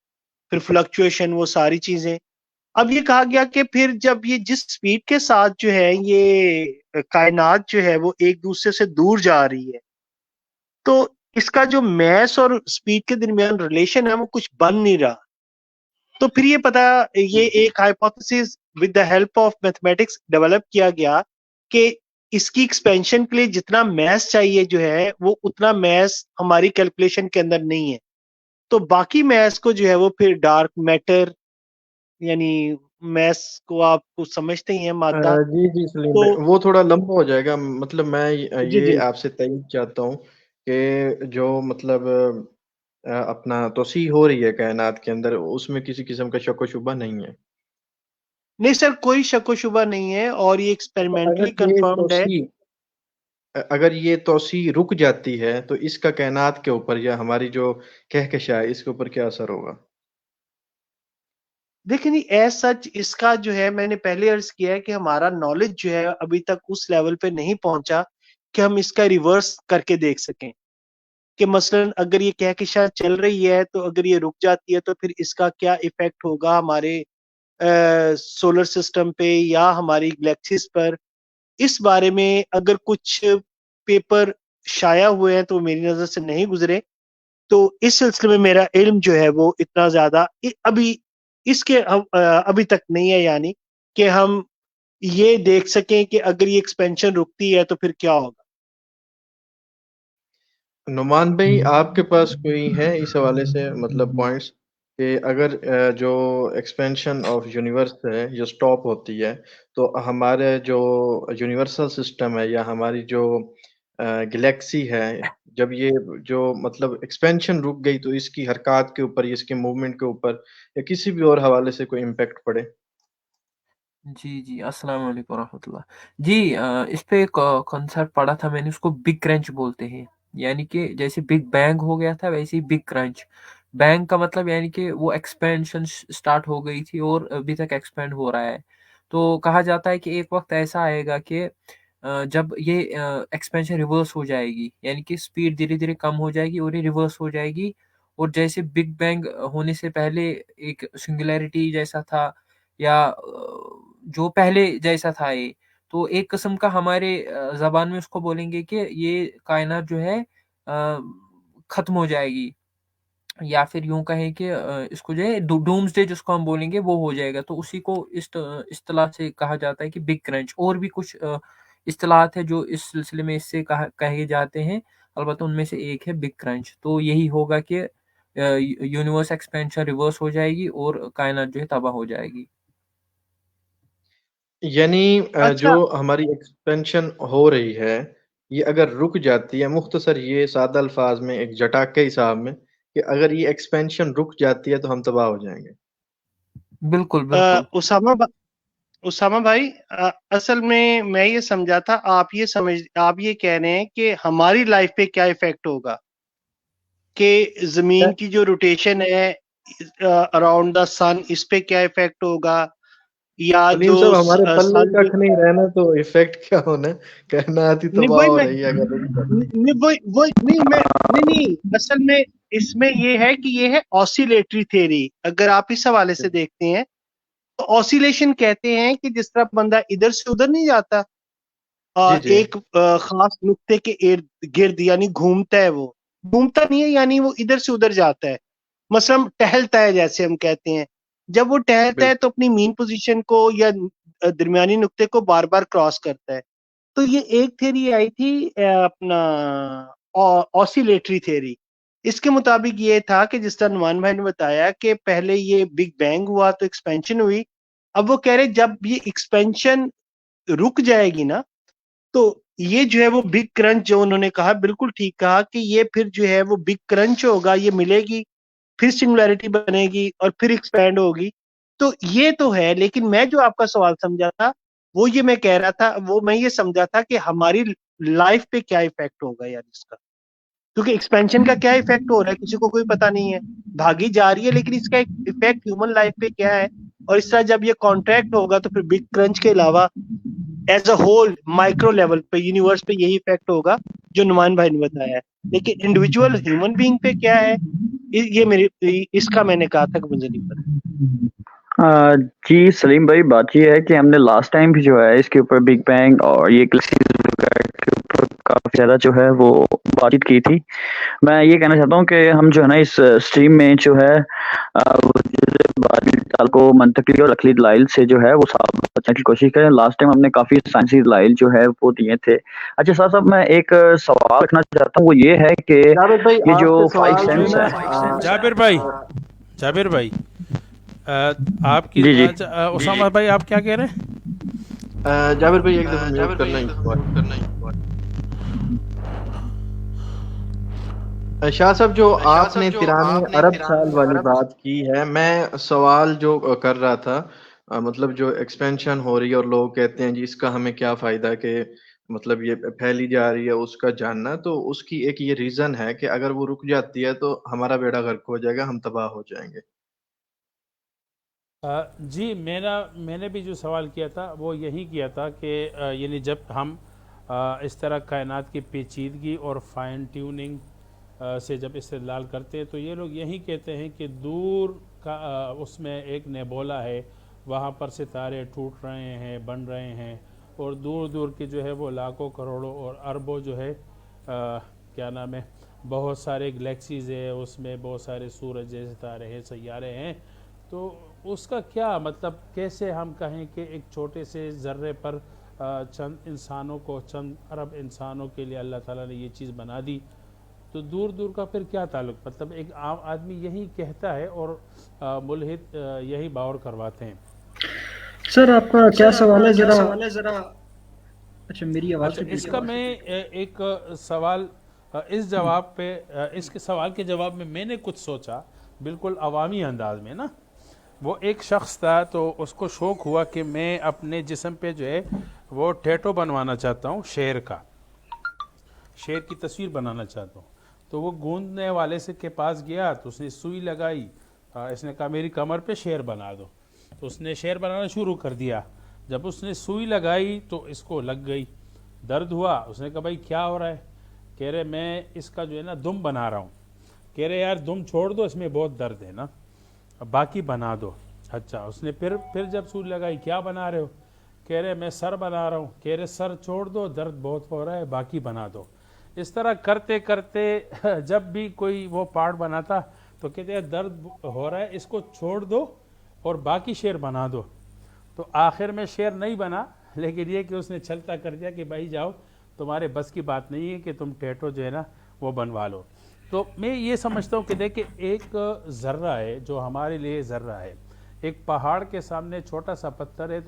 پھر فلکچویشن، وہ ساری چیزیں. اب یہ کہا گیا کہ پھر جب یہ جس سپیڈ کے ساتھ جو ہے یہ کائنات جو ہے وہ ایک دوسرے سے دور جا رہی ہے، تو اس کا جو میس اور سپیڈ کے درمیان ریلیشن ہے وہ کچھ بن نہیں رہا. تو پھر یہ پتا، یہ ایک hypothesis with the help of mathematics develop کیا گیا کہ اس کی ایکسپینشن کے لیے جتنا میس چاہیے جو ہے وہ اتنا میس ہماری کیلکولیشن کے اندر نہیں ہے. تو باقی میس کو جو ہے وہ پھر ڈارک میٹر، یعنی میس کو آپ کو سمجھتے ہی ہیں، مادہ. جی سلیم تو بھائی، وہ تھوڑا لمبا ہو جائے گا. مطلب میں جی یہ آپ سے تائید چاہتا ہوں کہ جو مطلب اپنا توسیع ہو رہی ہے کائنات کے اندر، اس میں کسی قسم کا شک و شبہ نہیں ہے. نہیں سر، کوئی شک و شبہ نہیں ہے، اور یہ تو ایکسپیریمنٹلی کنفرمڈ ہے. اگر یہ توسیع رک جاتی ہے تو اس کا کائنات کے اوپر یا ہماری جو کہکشاں ہے اس کے اوپر کیا اثر ہوگا؟ دیکھیں نہیں، ایز سچ اس کا جو ہے میں نے پہلے عرض کیا ہے کہ ہمارا نالج جو ہے ابھی تک اس لیول پہ نہیں پہنچا کہ ہم اس کا ریورس کر کے دیکھ سکیں کہ مثلا اگر یہ کہکشاں چل رہی ہے تو اگر یہ رک جاتی ہے تو پھر اس کا کیا ایفیکٹ ہوگا ہمارے سولر سسٹم پہ یا ہماری گلیکسیز پر. اس بارے میں اگر کچھ پیپر شائع ہوئے ہیں تو میری نظر سے نہیں گزرے. تو اس سلسلے میں میرا علم جو ہے وہ اتنا زیادہ ابھی اس کے ابھی تک نہیں ہے، یعنی کہ ہم یہ دیکھ سکیں کہ اگر یہ ایکسپینشن رکتی ہے تو پھر کیا ہوگا. نعمان بھائی، آپ کے پاس کوئی ہے اس حوالے سے مطلب پوائنٹس کہ اگر جو ایکسپینشن آف یونیورس ہے جو سٹاپ ہوتی ہے تو ہمارے جو یونیورسل سسٹم ہے یا ہماری جو گلیکسی ہے، جب یہ جو مطلب ایکسپینشن رک گئی تو اس کی حرکات کے اوپر، اس کے موومنٹ کے اوپر یا کسی بھی اور حوالے سے کوئی امپیکٹ پڑے؟ جی السلام علیکم ورحمۃ اللہ. جی اس پہ ایک کنسرٹ پڑھا تھا میں نے، اس کو بگ کرنچ بولتے ہیں. یعنی کہ جیسے بگ بینگ ہو گیا تھا ویسے ہی بگ کرنچ. بینگ کا مطلب یعنی کہ وہ ایکسپینشن سٹارٹ ہو گئی تھی اور ابھی تک ایکسپینڈ ہو رہا ہے. تو کہا جاتا ہے کہ ایک وقت ایسا آئے گا کہ جب یہ ایکسپینشن ریورس ہو جائے گی، یعنی کہ سپیڈ دھیرے دھیرے کم ہو جائے گی اور یہ ریورس ہو جائے گی. اور جیسے بگ بینگ ہونے سے پہلے ایک سنگولیرٹی جیسا تھا یا جو پہلے جیسا تھا یہ، تو ایک قسم کا ہمارے زبان میں اس کو بولیں گے کہ یہ کائنات جو ہے ختم ہو جائے گی، یا پھر یوں کہیں کہ اس کو جو ہے ڈومز ڈے جس کو ہم بولیں گے وہ ہو جائے گا. تو اسی کو اصطلاح سے کہا جاتا ہے کہ بگ کرنچ. اور بھی کچھ اصطلاحات ہے جو اس سلسلے میں اس سے کہے جاتے ہیں، البتہ ان میں سے ایک ہے بگ کرنچ. تو یہی ہوگا کہ یونیورس ایکسپینشن ریورس ہو جائے گی اور کائنات جو ہے تباہ ہو جائے گی. یعنی جو اچھا ہماری ایکسپینشن ہو رہی ہے یہ اگر رک جاتی ہے، مختصر یہ سادہ الفاظ میں ایک جٹاک کے حساب میں، کہ اگر یہ ایکسپینشن رک جاتی ہے تو ہم تباہ ہو جائیں گے. بالکل بالکل. اسامہ بھائی، اصل میں یہ سمجھا تھا، آپ یہ کہہ رہے ہیں کہ ہماری لائف پہ کیا ایفیکٹ ہوگا، کہ زمین کی جو روٹیشن ہے اراؤنڈ دا سن اس پہ کیا ایفیکٹ ہوگا، یا سلیم جو صاحب، ہمارے پلے سن کھ نہیں رہنا تو ایفیکٹ کیا ہونا ہے؟ کہنا آتی نہیں تباہ وہی ہو میں رہی ہے اگر رک جاتی. نہیں اصل میں اس میں یہ ہے کہ یہ ہے آسیلیٹری تھیری. اگر آپ اس حوالے سے دیکھتے ہیں تو آسیلیشن کہتے ہیں کہ جس طرح بندہ ادھر سے ادھر نہیں جاتا جی جی ایک خاص نقطے کے ارد گرد، یعنی گھومتا ہے، وہ گھومتا نہیں ہے یعنی وہ ادھر سے ادھر جاتا ہے. مثلا ٹہلتا ہے جیسے ہم کہتے ہیں، جب وہ ٹہلتا ہے بالکل. تو اپنی مین پوزیشن کو یا درمیانی نقطے کو بار بار کراس کرتا ہے. تو یہ ایک تھیری آئی تھی اپنا آسیلیٹری تھیری. اس کے مطابق یہ تھا کہ جس طرح نعمان بھائی نے بتایا کہ پہلے یہ بگ بینگ ہوا تو ایکسپینشن ہوئی. اب وہ کہہ رہے جب یہ ایکسپینشن رک جائے گی نا تو یہ جو ہے وہ بگ کرنچ جو انہوں نے کہا بالکل ٹھیک کہا کہ یہ پھر جو ہے وہ بگ کرنچ ہوگا, یہ ملے گی, پھر سنگولیرٹی بنے گی اور پھر ایکسپینڈ ہوگی. تو یہ تو ہے, لیکن میں جو آپ کا سوال سمجھا تھا وہ یہ میں کہہ رہا تھا, وہ میں یہ سمجھا تھا کہ ہماری لائف پہ کیا ایفیکٹ ہوگا یار اس کا, کیونکہ ایکسپینشن کا کیا ایفیکٹ ہو رہا ہے کسی کو کوئی پتہ نہیں ہے, بھاگی جا رہی ہے, لیکن اس کا ایفیکٹ ہیومن لائف پہ کیا ہے. اور اس طرح جب یہ کانٹریکٹ ہوگا تو پھر بگ کرنچ کے علاوہ as a whole micro level پہ یونیورس پہ یہی ایفیکٹ ہوگا جو نعمان بھائی نے بتایا ہے. لیکن انڈیویجول ہیومن بینگ پہ کیا ہے یہ میری اس کا میں نے کہا تھا کہ مجھے نہیں پتا. جی سلیم بھائی, بات یہ ہے کہ ہم نے لاسٹ ٹائم بھی جو ہے اس کے اوپر بگ بینگ اور یہ کے اوپر کافی زیادہ جو ہے وہ بات چیت کی تھی. میں یہ کہنا چاہتا ہوں کہ ہم جو ہے نا اس اسٹریم میں جو ہے کو منطقی اور عقلی دلائل سے جو ہے وہ ثابت کرنے کی کوشش کریں. لاسٹ ٹائم ہم نے کافی سائنسی دلائل جو ہے وہ دیے تھے. اچھا صاحب میں ایک سوال رکھنا چاہتا ہوں, وہ یہ ہے کہ یہ جو 5 سینٹس ہے. جابر بھائی آپ کی جی جی اسامہ بھائی آپ کیا کہہ رہے ہیں؟ جابر بھائی ایک دفعہ میوٹ کرنا. شاہ صاحب جو آپ نے 93 ارب سال والی بات کی ہے, میں سوال جو کر رہا تھا مطلب جو ایکسپینشن ہو رہی ہے اور لوگ کہتے ہیں جی اس کا ہمیں کیا فائدہ کہ مطلب یہ پھیلی جا رہی ہے اس کا جاننا, تو اس کی ایک یہ ریزن ہے کہ اگر وہ رک جاتی ہے تو ہمارا بیڑا غرق ہو جائے گا, ہم تباہ ہو جائیں گے. جی میں نے بھی جو سوال کیا تھا وہ یہی کیا تھا کہ یعنی جب ہم اس طرح کائنات کی پیچیدگی اور فائن ٹیوننگ سے جب استدلال کرتے ہیں تو یہ لوگ یہی کہتے ہیں کہ دور کا اس میں ایک نیبولا ہے, وہاں پر ستارے ٹوٹ رہے ہیں, بن رہے ہیں, اور دور دور کے جو ہے وہ لاکھوں کروڑوں اور اربوں جو ہے کیا نام ہے بہت سارے گلیکسیز ہیں, اس میں بہت سارے سورج ستارے ہیں, سیارے ہیں. تو اس کا کیا مطلب, کیسے ہم کہیں کہ ایک چھوٹے سے ذرے پر چند انسانوں کو, چند ارب انسانوں کے لیے اللہ تعالیٰ نے یہ چیز بنا دی, تو دور دور کا پھر کیا تعلق. مطلب ایک عام آدمی یہی کہتا ہے اور ملحد یہی باور کرواتے ہیں. سر آپ کا کیا سوال ہے ذرا. اچھا میری آواز اس کا میں ایک سوال اس جواب پہ اس کے سوال کے جواب میں نے کچھ سوچا بالکل عوامی انداز میں نا. وہ ایک شخص تھا تو اس کو شوق ہوا کہ میں اپنے جسم پہ جو ہے وہ ٹیٹو بنوانا چاہتا ہوں, شیر کا, شیر کی تصویر بنانا چاہتا ہوں. تو وہ گوندنے والے سے کے پاس گیا تو اس نے سوئی لگائی, اس نے کہا میری کمر پہ شیر بنا دو. تو اس نے شیر بنانا شروع کر دیا. جب اس نے سوئی لگائی تو اس کو لگ گئی, درد ہوا. اس نے کہا بھائی کیا ہو رہا ہے؟ کہہ رہے میں اس کا جو ہے نا دم بنا رہا ہوں. کہہ رہے یار دم چھوڑ دو, اس میں بہت درد ہے نا, باقی بنا دو. اچھا اس نے پھر جب سوئی لگائی کیا بنا رہے ہو؟ کہہ رہے میں سر بنا رہا ہوں. کہہ رہے سر چھوڑ دو, درد بہت ہو رہا ہے, باقی بنا دو. اس طرح کرتے کرتے جب بھی کوئی وہ پارٹ بناتا تو کہتے ہیں درد ہو رہا ہے, اس کو چھوڑ دو اور باقی شیر بنا دو. تو آخر میں شیر نہیں بنا, لیکن یہ کہ اس نے چھلتا کر دیا کہ بھائی جاؤ, تمہارے بس کی بات نہیں ہے کہ تم ٹیٹو جو ہے نا وہ بنوا لو. تو میں یہ سمجھتا ہوں کہ دیکھیں ایک ذرہ ہے جو ہمارے لیے ذرہ ہے, ایک پہاڑ کے سامنے چھوٹا سا پتھر ہے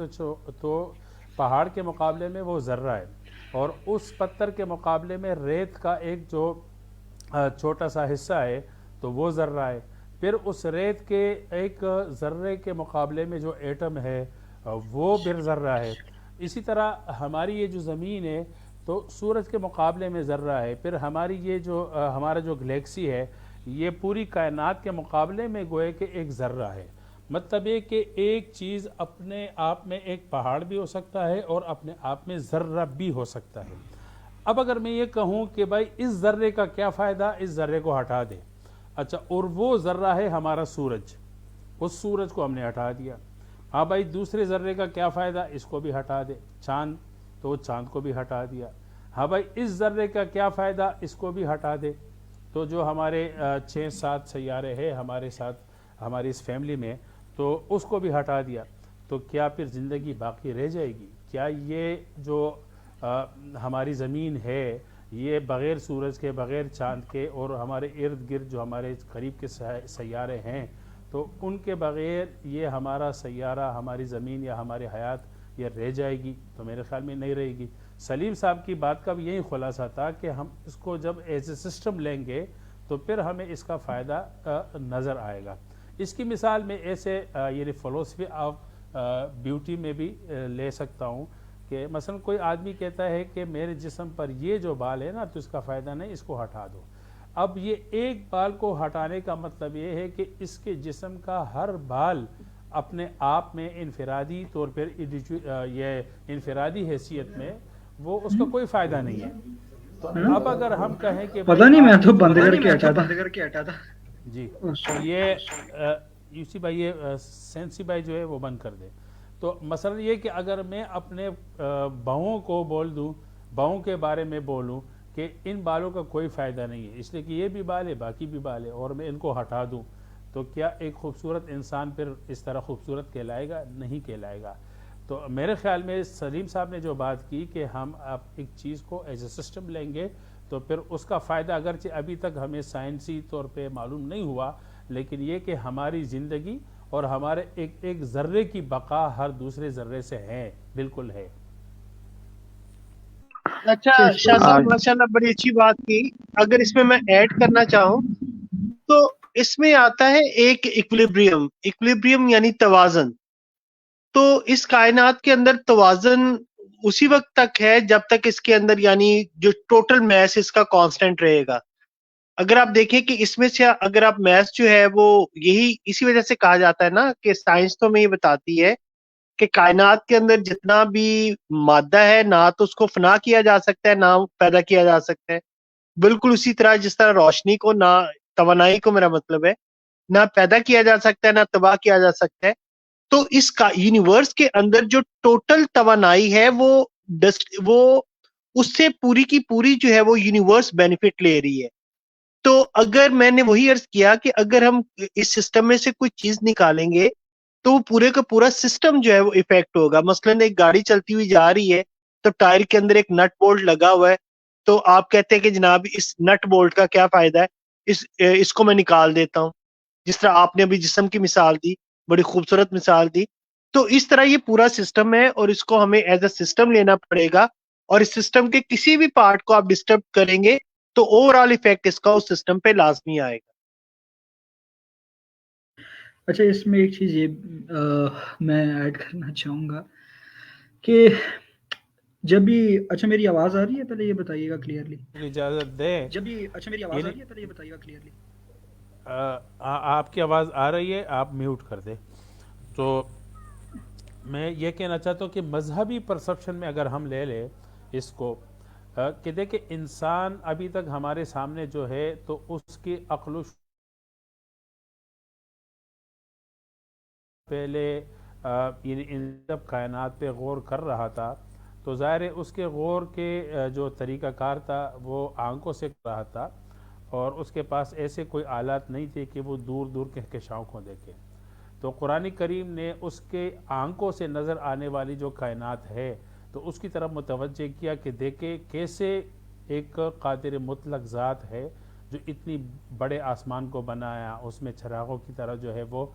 تو پہاڑ کے مقابلے میں وہ ذرہ ہے, اور اس پتھر کے مقابلے میں ریت کا ایک جو چھوٹا سا حصہ ہے تو وہ ذرہ ہے. پھر اس ریت کے ایک ذرے کے مقابلے میں جو ایٹم ہے وہ پھر ذرہ ہے. اسی طرح ہماری یہ جو زمین ہے تو سورج کے مقابلے میں ذرہ ہے. پھر ہماری یہ جو ہمارا جو گلیکسی ہے یہ پوری کائنات کے مقابلے میں گوئے کہ ایک ذرہ ہے. مطلب یہ کہ ایک چیز اپنے آپ میں ایک پہاڑ بھی ہو سکتا ہے اور اپنے آپ میں ذرہ بھی ہو سکتا ہے. اب اگر میں یہ کہوں کہ بھائی اس ذرے کا کیا فائدہ, اس ذرے کو ہٹا دے. اچھا اور وہ ذرہ ہے ہمارا سورج, اس سورج کو ہم نے ہٹا دیا. ہاں بھائی دوسرے ذرے کا کیا فائدہ, اس کو بھی ہٹا دے. چاند تو وہ چاند کو بھی ہٹا دیا. ہاں بھائی اس ذرے کا کیا فائدہ, اس کو بھی ہٹا دے. تو جو ہمارے 6-7 سیارے ہیں ہمارے ساتھ ہماری اس فیملی میں, تو اس کو بھی ہٹا دیا. تو کیا پھر زندگی باقی رہ جائے گی؟ کیا یہ جو ہماری زمین ہے یہ بغیر سورج کے بغیر چاند کے اور ہمارے ارد گرد جو ہمارے قریب کے سیارے ہیں تو ان کے بغیر یہ ہمارا سیارہ ہماری زمین یا ہماری حیات یہ رہ جائے گی؟ تو میرے خیال میں نہیں رہے گی۔ سلیم صاحب کی بات کا بھی یہی خلاصہ تھا کہ ہم اس کو جب ایز اے سسٹم لیں گے تو پھر ہمیں اس کا فائدہ نظر آئے گا۔ اس کی مثال میں ایسے یعنی فلسفی آف بیوٹی میں بھی لے سکتا ہوں کہ مثلا کوئی آدمی کہتا ہے کہ میرے جسم پر یہ جو بال ہے نا تو اس کا فائدہ نہیں، اس کو ہٹا دو۔ اب یہ ایک بال کو ہٹانے کا مطلب یہ ہے کہ اس کے جسم کا ہر بال اپنے آپ میں انفرادی طور پر یہ انفرادی حیثیت میں وہ اس کا کوئی فائدہ نہیں ہے۔ تو اب اگر ہم کہیں کہ پتہ نہیں میں تو بند کر کے ہٹا تھا جی یہ یوسی بھائی یہ سینسی بھائی جو ہے وہ بند کر دے۔ تو مثلا یہ کہ اگر میں اپنے بہوؤں کو بول دوں، بہوؤں کے بارے میں بولوں کہ ان بالوں کا کوئی فائدہ نہیں ہے اس لیے کہ یہ بھی بال ہے باقی بھی بال ہے، اور میں ان کو ہٹا دوں تو کیا ایک خوبصورت انسان پھر اس طرح خوبصورت کہلائے گا؟ نہیں کہلائے گا۔ تو میرے خیال میں سلیم صاحب نے جو بات کی کہ ہم اب ایک چیز کو ایز اے سسٹم لیں گے تو پھر اس کا فائدہ اگرچہ ابھی تک ہمیں سائنسی طور پہ معلوم نہیں ہوا، لیکن یہ کہ ہماری زندگی اور ہمارے ایک ذرے کی بقا ہر دوسرے ذرے سے ہے، بالکل ہے۔ اچھا شاہ صاحب ماشاءاللہ بڑی اچھی بات کی۔ اگر اس میں ایڈ کرنا چاہوں تو اس میں آتا ہے ایک ایکولیبریم یعنی توازن۔ تو اس کائنات کے اندر توازن اسی وقت تک ہے جب تک اس کے اندر یعنی جو ٹوٹل میس اس کا کانسٹنٹ رہے گا۔ اگر آپ دیکھیں کہ اس میں سے اگر آپ میس جو ہے وہ یہی اسی وجہ سے کہا جاتا ہے نا کہ سائنس تو میں یہ بتاتی ہے کہ کائنات کے اندر جتنا بھی مادہ ہے نہ تو اس کو فنا کیا جا سکتا ہے نہ پیدا کیا جا سکتا ہے، بالکل اسی طرح جس طرح روشنی کو نہ توانائی کو میرا مطلب ہے نہ پیدا کیا جا سکتا ہے نہ تباہ کیا جا سکتا ہے۔ تو اس کا یونیورس کے اندر جو ٹوٹل توانائی ہے وہ اس سے پوری کی پوری جو ہے وہ یونیورس بینیفٹ لے رہی ہے۔ تو اگر میں نے وہی عرض کیا کہ اگر ہم اس سسٹم میں سے کوئی چیز نکالیں گے تو وہ پورے کا پورا سسٹم جو ہے وہ افیکٹ ہوگا۔ مثلا ایک گاڑی چلتی ہوئی جا رہی ہے تو ٹائر کے اندر ایک نٹ بولٹ لگا ہوا ہے، تو آپ کہتے ہیں کہ جناب اس نٹ بولٹ کا کیا فائدہ ہے، اس کو میں نکال دیتا ہوں۔ جس طرح آپ نے ابھی جسم کی مثال دی، بڑی خوبصورت مثال دی، تو اس طرح یہ پورا سسٹم ہے اور اس کو ہمیں ایز اے سسٹم لینا پڑے گا، اور اس سسٹم کے کسی بھی پارٹ کو آپ ڈسٹرب کریں گے تو اوور آل افیکٹ اس کا اس سسٹم پہ لازمی آئے گا۔ اچھا اس میں ایک چیز یہ میں ایڈ کرنا چاہوں گا کہ جب بھی اچھا میری آواز آ رہی ہے، پہلے یہ بتائیے گا کلیئرلی اجازت دے جب بھی اچھا میری آواز آ رہی ہے، پہلے یہ بتائیے گا کلیئرلی آپ کی آواز آ رہی ہے، آپ میوٹ کر دیں۔ تو میں یہ کہنا چاہتا ہوں کہ مذہبی پرسپشن میں اگر ہم لے لیں اس کو کہ دیکھیں انسان ابھی تک ہمارے سامنے جو ہے تو اس کی عقل و پہلے یعنی جب کائنات پہ غور کر رہا تھا تو ظاہر ہے اس کے غور کے جو طریقہ کار تھا وہ آنکھوں سے کر رہا تھا، اور اس کے پاس ایسے کوئی آلات نہیں تھے کہ وہ دور دور کہکشاؤں کو دیکھے۔ تو قرآن کریم نے اس کے آنکھوں سے نظر آنے والی جو کائنات ہے تو اس کی طرف متوجہ کیا کہ دیکھے کیسے ایک قادر مطلق ذات ہے جو اتنی بڑے آسمان کو بنایا، اس میں چراغوں کی طرح جو ہے وہ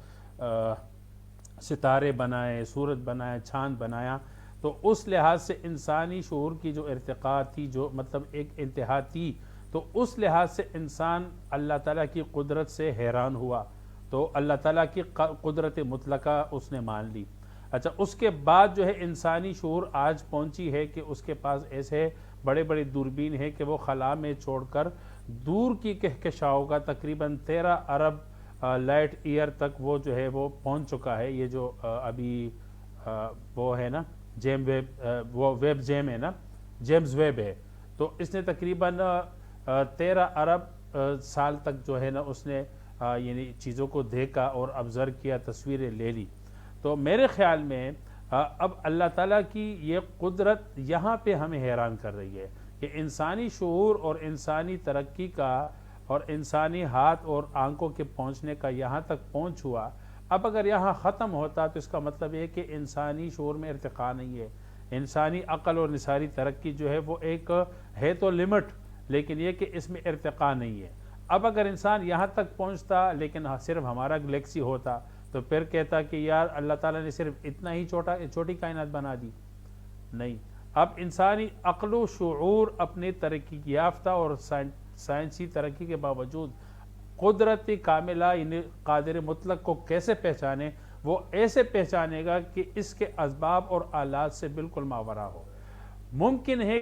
ستارے بنائے، سورج بنایا، چاند بنایا۔ تو اس لحاظ سے انسانی شعور کی جو ارتقاء تھی، جو مطلب ایک انتہا تھی، تو اس لحاظ سے انسان اللہ تعالیٰ کی قدرت سے حیران ہوا، تو اللہ تعالیٰ کی قدرت مطلقہ اس نے مان لی۔ اچھا اس کے بعد جو ہے انسانی شعور آج پہنچی ہے کہ اس کے پاس ایسے بڑے بڑے دوربین ہیں کہ وہ خلا میں چھوڑ کر دور کی کہکشاؤں کا تقریباً 13 ارب لائٹ ایئر تک وہ جو ہے وہ پہنچ چکا ہے۔ یہ جو ابھی وہ ہے نا جیم ویب، وہ ویب جیم ہے نا، جیمز ویب ہے، تو اس نے تقریباً 13 ارب سال تک جو ہے نا اس نے یعنی چیزوں کو دیکھا اور ابزرو کیا، تصویریں لے لی۔ تو میرے خیال میں اب اللہ تعالیٰ کی یہ قدرت یہاں پہ ہمیں حیران کر رہی ہے کہ انسانی شعور اور انسانی ترقی کا اور انسانی ہاتھ اور آنکھوں کے پہنچنے کا یہاں تک پہنچ ہوا۔ اب اگر یہاں ختم ہوتا تو اس کا مطلب یہ کہ انسانی شعور میں ارتقاء نہیں ہے، انسانی عقل اور انسانی ترقی جو ہے وہ ایک ہے تو لمٹ، لیکن یہ کہ اس میں ارتقاء نہیں ہے۔ اب اگر انسان یہاں تک پہنچتا لیکن صرف ہمارا گلیکسی ہوتا تو پھر کہتا کہ یار اللہ تعالیٰ نے صرف اتنا ہی چھوٹی کائنات بنا دی، نہیں۔ اب انسانی عقل و شعور اپنی ترقی یافتہ اور سائنسی ترقی کے باوجود قدرت کاملہ یعنی قادر مطلق کو کیسے پہچانے؟ وہ ایسے پہچانے گا کہ اس کے اسباب اور آلات سے بالکل ماورا ہو۔ ممکن ہے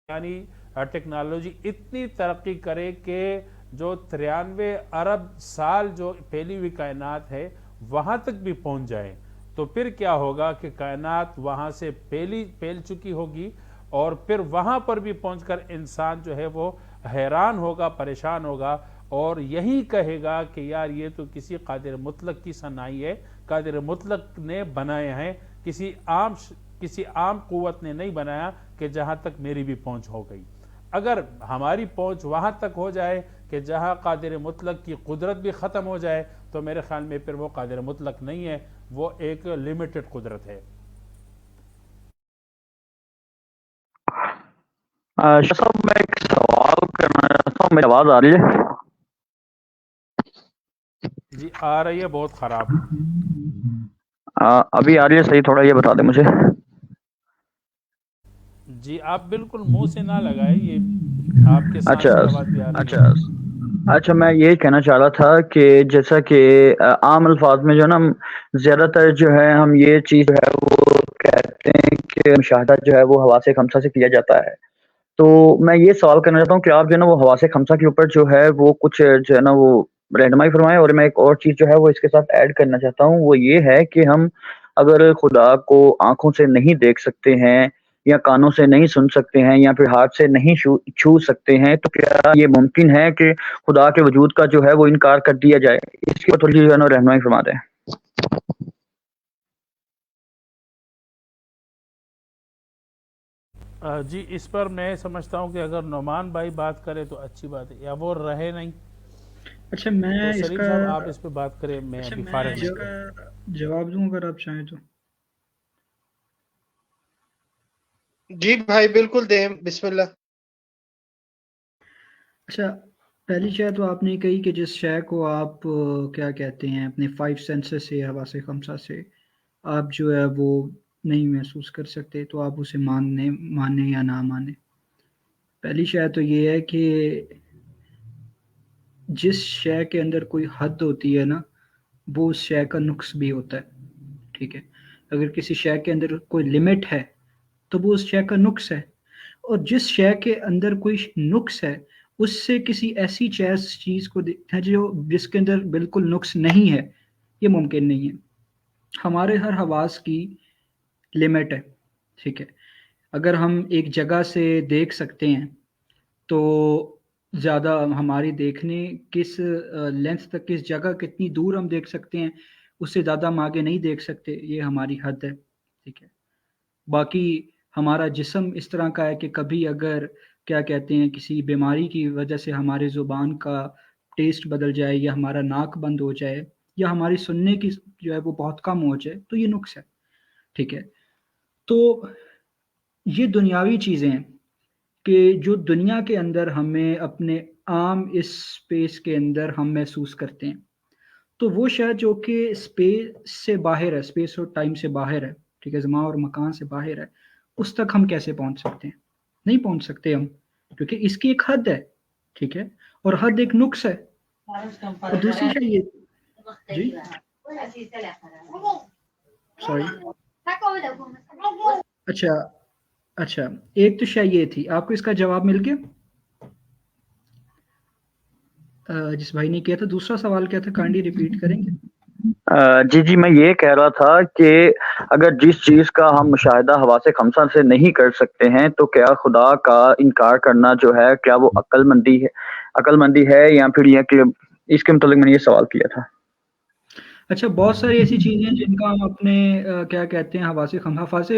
یعنی ٹیکنالوجی اتنی ترقی کرے کہ جو 93 ارب سال جو پھیلی ہوئی کائنات ہے وہاں تک بھی پہنچ جائے، تو پھر کیا ہوگا کہ کائنات وہاں سے پھیل چکی ہوگی، اور پھر وہاں پر بھی پہنچ کر انسان جو ہے وہ حیران ہوگا، پریشان ہوگا، اور یہی کہے گا کہ یار یہ تو کسی قادر مطلق کی صنائی ہے، قادر مطلق نے بنایا ہے، کسی عام قوت نے نہیں بنایا کہ جہاں تک میری بھی پہنچ ہو گئی۔ اگر ہماری پہنچ وہاں تک ہو جائے کہ جہاں قادر مطلق کی قدرت بھی ختم ہو جائے تو میرے خیال میں پھر وہ قادر مطلق نہیں ہے، وہ ایک لیمیٹڈ قدرت ہے۔ شاہ صاحب میں ایک سوال کرنا چاہتا ہوں، میری آواز آ رہی ہے؟ جی آ رہی ہے، بہت خراب۔ ابھی آ رہی ہے صحیح؟ تھوڑا یہ بتا دیں مجھے۔ جی آپ بالکل منہ سے نہ لگائے، یہ آپ کے سانس کی آواز بھی آ رہی ہے۔ اچھا میں یہ کہنا چاہ رہا تھا کہ جیسا کہ عام الفاظ میں جو ہے نا زیادہ تر جو ہے ہم یہ چیز جو ہے وہ کہتے ہیں کہ مشاہدہ جو ہے وہ حواس خمسہ سے کیا جاتا ہے، تو میں یہ سوال کرنا چاہتا ہوں کہ آپ جو ہے نا وہ حواس خمسہ کے اوپر جو ہے وہ کچھ جو ہے نا وہ رہنمائی فرمائیں۔ اور میں ایک اور چیز جو ہے وہ اس کے ساتھ ایڈ کرنا چاہتا ہوں، وہ یہ ہے کہ ہم اگر خدا کو آنکھوں سے نہیں دیکھ سکتے ہیں یا کانوں سے نہیں سن سکتے ہیں یا پھر ہاتھ سے نہیں چھو سکتے ہیں، تو کیا یہ ممکن ہے کہ خدا کے وجود کا جو ہے وہ انکار کر دیا جائے؟ اس کی تھوڑی جو ہے نا رہنمائی فرما دیں۔ جی اس پر میں سمجھتا ہوں کہ اگر نعمان بھائی بات کرے تو اچھی بات ہے، یا وہ رہے نہیں۔ اچھا میں تو اس سلیم کا صاحب آپ اس پہ بات کریں، میں ابھی فارغ جواب دوں اگر آپ چاہیں تو۔ جی بھائی بالکل دیں، بسم اللہ۔ اچھا پہلی شے تو آپ نے کہی کہ جس شے کو آپ کیا کہتے ہیں اپنے 5 سینسز سے حواس خمسہ سے آپ جو ہے وہ نہیں محسوس کر سکتے، تو آپ اسے مانیں یا نہ مانیں۔ پہلی شے تو یہ ہے کہ جس شے کے اندر کوئی حد ہوتی ہے نا وہ اس شے کا نقص بھی ہوتا ہے، ٹھیک ہے۔ اگر کسی شے کے اندر کوئی لمٹ ہے تو وہ اس شے کا نقص ہے، اور جس شے کے اندر کوئی نقص ہے اس سے کسی ایسی چیز کو دیکھنا جو جس کے اندر بالکل نقص نہیں ہے، یہ ممکن نہیں ہے۔ ہمارے ہر حواس کی لمٹ ہے، ٹھیک ہے۔ اگر ہم ایک جگہ سے دیکھ سکتے ہیں تو زیادہ ہماری دیکھنے کس لینتھ تک، کس جگہ کتنی دور ہم دیکھ سکتے ہیں، اس سے زیادہ ہم آگے نہیں دیکھ سکتے، یہ ہماری حد ہے، ٹھیک ہے۔ باقی ہمارا جسم اس طرح کا ہے کہ کبھی اگر کیا کہتے ہیں کسی بیماری کی وجہ سے ہمارے زبان کا ٹیسٹ بدل جائے یا ہمارا ناک بند ہو جائے یا ہماری سننے کی جو ہے وہ بہت کم ہو جائے تو یہ نقص ہے، ٹھیک ہے۔ تو یہ دنیاوی چیزیں ہیں کہ جو دنیا کے اندر ہمیں اپنے عام اس اسپیس کے اندر ہم محسوس کرتے ہیں، تو وہ شاید جو کہ اسپیس سے باہر ہے، اسپیس اور ٹائم سے باہر ہے، ٹھیک ہے، زمان اور مکان سے باہر ہے، اس تک ہم کیسے پہنچ سکتے ہیں؟ نہیں پہنچ سکتے ہم، کیونکہ اس کی ایک حد ہے، ٹھیک ہے، اور حد ایک نقص ہے۔ اور دوسری شے یہ جی سوری اچھا ایک تو شے یہ تھی، آپ کو اس کا جواب مل گیا جس بھائی نے کیا تھا۔ دوسرا سوال کیا تھا، کائنڈلی ریپیٹ کریں گے؟ جی میں یہ کہہ رہا تھا کہ اگر جس چیز کا ہم مشاہدہ حواس خمسہ سے نہیں کر سکتے ہیں تو کیا خدا کا انکار کرنا جو ہے کیا وہ عقل مندی ہے یا پھر یہ کہ اس کے متعلق میں نے یہ سوال کیا تھا۔ اچھا بہت ساری ایسی چیزیں ہیں جن کا ہم اپنے کیا کہتے ہیں حواس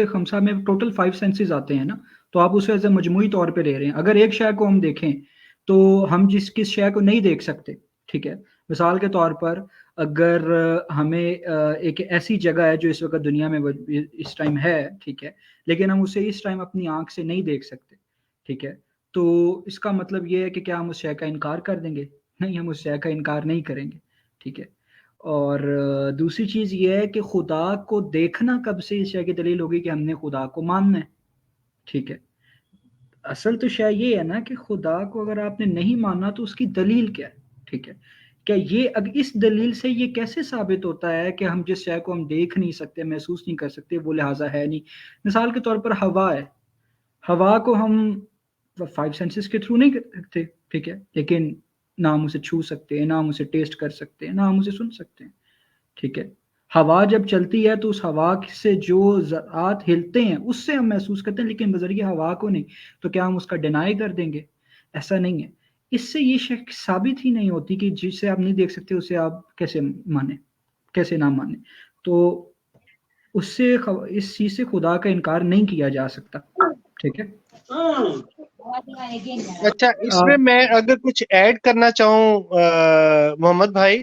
خمسہ میں ٹوٹل 5 سینسز آتے ہیں نا، تو آپ اسے ایز اے مجموعی طور پہ لے رہے ہیں۔ اگر ایک شے کو ہم دیکھیں تو ہم کس شے کو نہیں دیکھ سکتے، ٹھیک ہے۔ مثال کے طور پر اگر ہمیں ایک ایسی جگہ ہے جو اس وقت دنیا میں اس ٹائم ہے، ٹھیک ہے، لیکن ہم اسے اس ٹائم اپنی آنکھ سے نہیں دیکھ سکتے، ٹھیک ہے، تو اس کا مطلب یہ ہے کہ کیا ہم اس شے کا انکار کر دیں گے؟ نہیں، ہم اس شے کا انکار نہیں کریں گے، ٹھیک ہے۔ اور دوسری چیز یہ ہے کہ خدا کو دیکھنا کب سے اس شے کی دلیل ہوگی کہ ہم نے خدا کو ماننا ہے، ٹھیک ہے۔ اصل تو شے یہ ہے نا کہ خدا کو اگر آپ نے نہیں مانا تو اس کی دلیل کیا ہے، ٹھیک ہے۔ کیا یہ اس دلیل سے یہ کیسے ثابت ہوتا ہے کہ ہم جس شے کو ہم دیکھ نہیں سکتے، محسوس نہیں کر سکتے، وہ لہٰذا ہے نہیں؟ مثال کے طور پر ہوا ہے، ہوا کو ہم 5 سینسز کے تھرو نہیں کر سکتے، ٹھیک ہے، لیکن نہ ہم اسے چھو سکتے ہیں، نہ ہم اسے ٹیسٹ کر سکتے ہیں، نہ ہم اسے سن سکتے ہیں، ٹھیک ہے۔ ہوا جب چلتی ہے تو اس ہوا سے جو ذرات ہلتے ہیں اس سے ہم محسوس کرتے ہیں، لیکن بذریعہ ہوا کو نہیں۔ تو کیا ہم اس کا ڈینائی کر دیں گے؟ ایسا نہیں ہے۔ اس سے یہ شک ثابت ہی نہیں ہوتی کہ جسے آپ نہیں دیکھ سکتے اسے آپ کیسے مانیں، کیسے نہ مانیں۔ تو اس چیز سے خدا کا انکار نہیں کیا جا سکتا، ٹھیک ہے۔ اچھا، اس میں میں اگر کچھ ایڈ کرنا چاہوں محمد بھائی،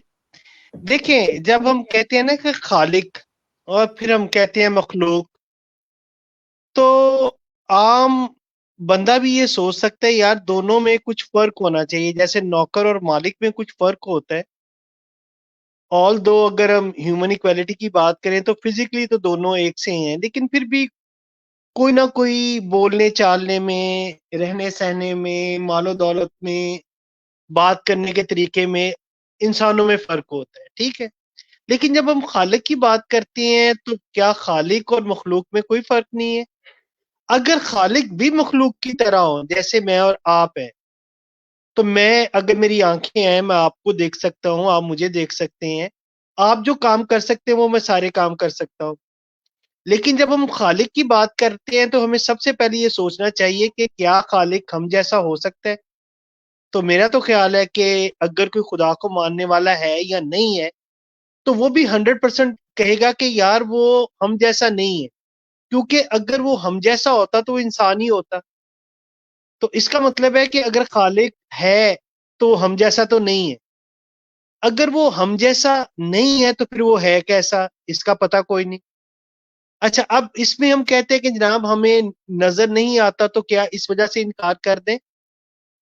دیکھیں جب ہم کہتے ہیں نا کہ خالق اور پھر ہم کہتے ہیں مخلوق، تو عام بندہ بھی یہ سوچ سکتا ہے یار دونوں میں کچھ فرق ہونا چاہیے، جیسے نوکر اور مالک میں کچھ فرق ہوتا ہے۔ آل دو اگر ہم ہیومن ایکویلٹی کی بات کریں تو فزیکلی تو دونوں ایک سے ہی ہیں، لیکن پھر بھی کوئی نہ کوئی بولنے چالنے میں، رہنے سہنے میں، مال و دولت میں، بات کرنے کے طریقے میں انسانوں میں فرق ہوتا ہے، ٹھیک ہے۔ لیکن جب ہم خالق کی بات کرتے ہیں تو کیا خالق اور مخلوق میں کوئی فرق نہیں ہے؟ اگر خالق بھی مخلوق کی طرح ہو، جیسے میں اور آپ ہیں، تو میں اگر میری آنکھیں ہیں میں آپ کو دیکھ سکتا ہوں، آپ مجھے دیکھ سکتے ہیں، آپ جو کام کر سکتے ہیں وہ میں سارے کام کر سکتا ہوں۔ لیکن جب ہم خالق کی بات کرتے ہیں تو ہمیں سب سے پہلے یہ سوچنا چاہیے کہ کیا خالق ہم جیسا ہو سکتا ہے؟ تو میرا تو خیال ہے کہ اگر کوئی خدا کو ماننے والا ہے یا نہیں ہے تو وہ بھی 100% کہے گا کہ یار وہ ہم جیسا نہیں ہے، کیونکہ اگر وہ ہم جیسا ہوتا تو وہ انسان ہی ہوتا۔ تو اس کا مطلب ہے کہ اگر خالق ہے تو ہم جیسا تو نہیں ہے، اگر وہ ہم جیسا نہیں ہے تو پھر وہ ہے کیسا، اس کا پتہ کوئی نہیں۔ اچھا، اب اس میں ہم کہتے ہیں کہ جناب ہمیں نظر نہیں آتا تو کیا اس وجہ سے انکار کر دیں؟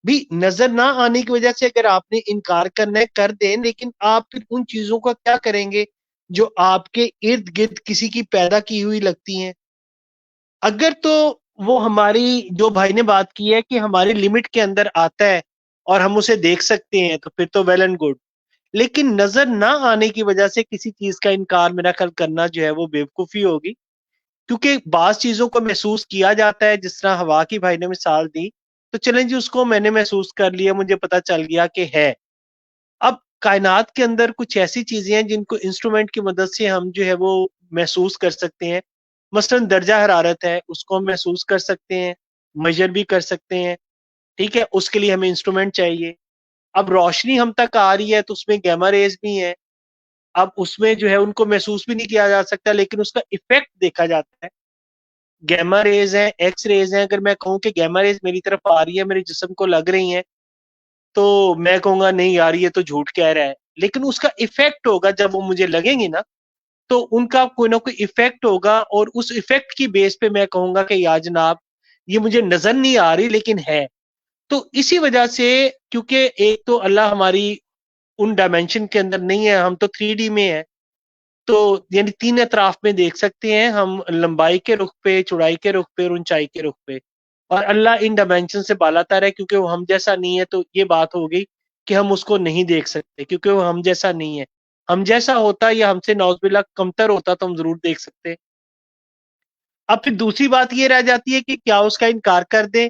بھی نظر نہ آنے کی وجہ سے اگر آپ نے انکار کرنا ہے کر دیں، لیکن آپ پھر ان چیزوں کا کیا کریں گے جو آپ کے ارد گرد کسی کی پیدا کی ہوئی لگتی ہیں؟ اگر تو وہ ہماری جو بھائی نے بات کی ہے کہ ہماری لمٹ کے اندر آتا ہے اور ہم اسے دیکھ سکتے ہیں تو پھر تو ویل اینڈ گڈ، لیکن نظر نہ آنے کی وجہ سے کسی چیز کا انکار میرا خیال کرنا جو ہے وہ بیوقوفی ہوگی، کیونکہ بعض چیزوں کو محسوس کیا جاتا ہے، جس طرح ہوا کی بھائی نے مثال دی، تو چلیں جی اس کو میں نے محسوس کر لیا، مجھے پتا چل گیا کہ ہے۔ اب کائنات کے اندر کچھ ایسی چیزیں ہیں جن کو انسٹرومنٹ کی مدد سے ہم جو ہے وہ محسوس کر سکتے ہیں، مثلا درجہ حرارت ہے، اس کو ہم محسوس کر سکتے ہیں، میجر بھی کر سکتے ہیں، ٹھیک ہے، اس کے لیے ہمیں انسٹرومنٹ چاہیے۔ اب روشنی ہم تک آ رہی ہے تو اس میں گیما ریز بھی ہیں، اب اس میں جو ہے ان کو محسوس بھی نہیں کیا جا سکتا لیکن اس کا ایفیکٹ دیکھا جاتا ہے۔ گیما ریز ہیں، ایکس ریز ہیں، اگر میں کہوں کہ گیما ریز میری طرف آ رہی ہے، میرے جسم کو لگ رہی ہیں، تو میں کہوں گا نہیں یار یہ تو جھوٹ کہہ رہا ہے، لیکن اس کا ایفیکٹ ہوگا جب وہ مجھے لگیں گی نا، تو ان کا کوئی نہ کوئی ایفیکٹ ہوگا، اور اس ایفیکٹ کی بیس پہ میں کہوں گا کہ یا جناب یہ مجھے نظر نہیں آ رہی لیکن ہے۔ تو اسی وجہ سے، کیونکہ ایک تو اللہ ہماری ان ڈائمینشن کے اندر نہیں ہے، ہم تو 3D میں ہیں، تو یعنی 3 اطراف میں دیکھ سکتے ہیں ہم، لمبائی کے رخ پہ، چوڑائی کے رخ پہ اور اونچائی کے رخ پہ، اور اللہ ان ڈائمینشن سے بالا تر ہے، کیونکہ وہ ہم جیسا نہیں ہے، تو یہ بات ہو گئی کہ ہم اس کو نہیں دیکھ سکتے کیونکہ وہ ہم جیسا نہیں ہے۔ ہم جیسا ہوتا یا ہم سے نعوذ باللہ کمتر ہوتا تو ہم ضرور دیکھ سکتے۔ اب پھر دوسری بات یہ رہ جاتی ہے کہ کیا اس کا انکار کر دیں؟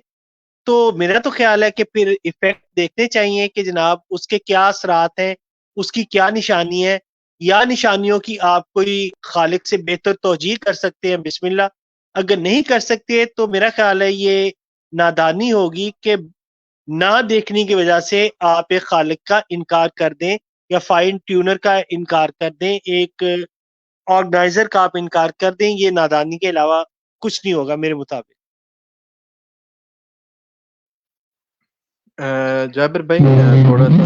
تو میرا تو خیال ہے کہ پھر ایفیکٹ دیکھنے چاہیے کہ جناب اس کے کیا اثرات ہیں، اس کی کیا نشانی ہے، یا نشانیوں کی آپ کوئی خالق سے بہتر توجیہ کر سکتے ہیں، بسم اللہ۔ اگر نہیں کر سکتے تو میرا خیال ہے یہ نادانی ہوگی کہ نہ دیکھنے کی وجہ سے آپ ایک خالق کا انکار کر دیں، یا فائن ٹیونر کا انکار کر دیں، ایک آرگنائزر کا آپ انکار کر دیں، یہ نادانی کے علاوہ کچھ نہیں ہوگا میرے مطابق۔ جابر بھائی تھوڑا سا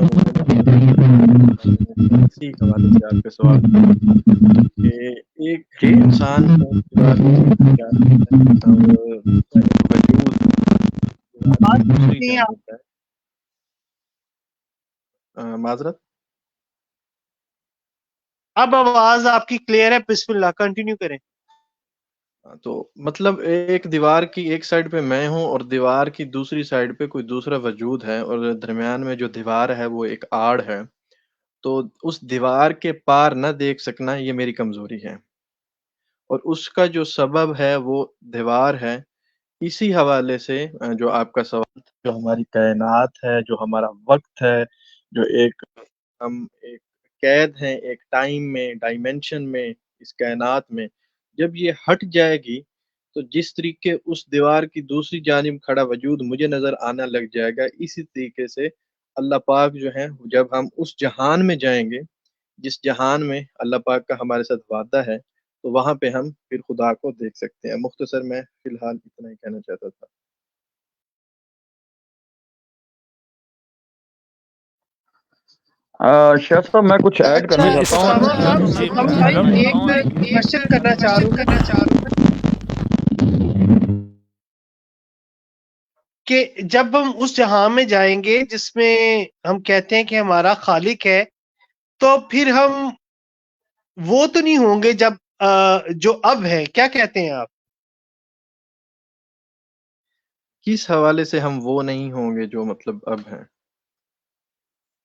اسی حوالے سے آپ کا سوال کہ ایک انسان کو معذرت اب آواز آپ کی کلیئر ہے، بسم اللہ کنٹینیو کریں۔ تو مطلب ایک دیوار کی ایک سائڈ پہ میں ہوں اور دیوار کی دوسری سائڈ پہ کوئی دوسرا وجود ہے، اور درمیان میں جو دیوار ہے وہ ایک آڑ ہے، تو اس دیوار کے پار نہ دیکھ سکنا یہ میری کمزوری ہے، اور اس کا جو سبب ہے وہ دیوار ہے۔ اسی حوالے سے جو آپ کا سوال تھا، جو ہماری کائنات ہے، جو ہمارا وقت ہے، جو ہم ایک قید ہیں ایک ٹائم میں، ڈائمینشن میں، اس کائنات میں، جب یہ ہٹ جائے گی تو جس طریقے اس دیوار کی دوسری جانب کھڑا وجود مجھے نظر آنا لگ جائے گا، اسی طریقے سے اللہ پاک جو ہے جب ہم اس جہان میں جائیں گے جس جہان میں اللہ پاک کا ہمارے ساتھ وعدہ ہے، تو وہاں پہ ہم پھر خدا کو دیکھ سکتے ہیں۔ مختصر میں فی الحال اتنا ہی کہنا چاہتا تھا۔ شیخ صاحب میں کچھ ایڈ کرنا چاہتا ہوں۔ ایک کوشچن کرنا چاہ رہا ہوں کہ جب ہم اس جہاں میں جائیں گے جس میں ہم کہتے ہیں کہ ہمارا خالق ہے، تو پھر ہم وہ تو نہیں ہوں گے جب جو اب ہے، کیا کہتے ہیں آپ؟ کس حوالے سے ہم وہ نہیں ہوں گے جو مطلب اب ہیں؟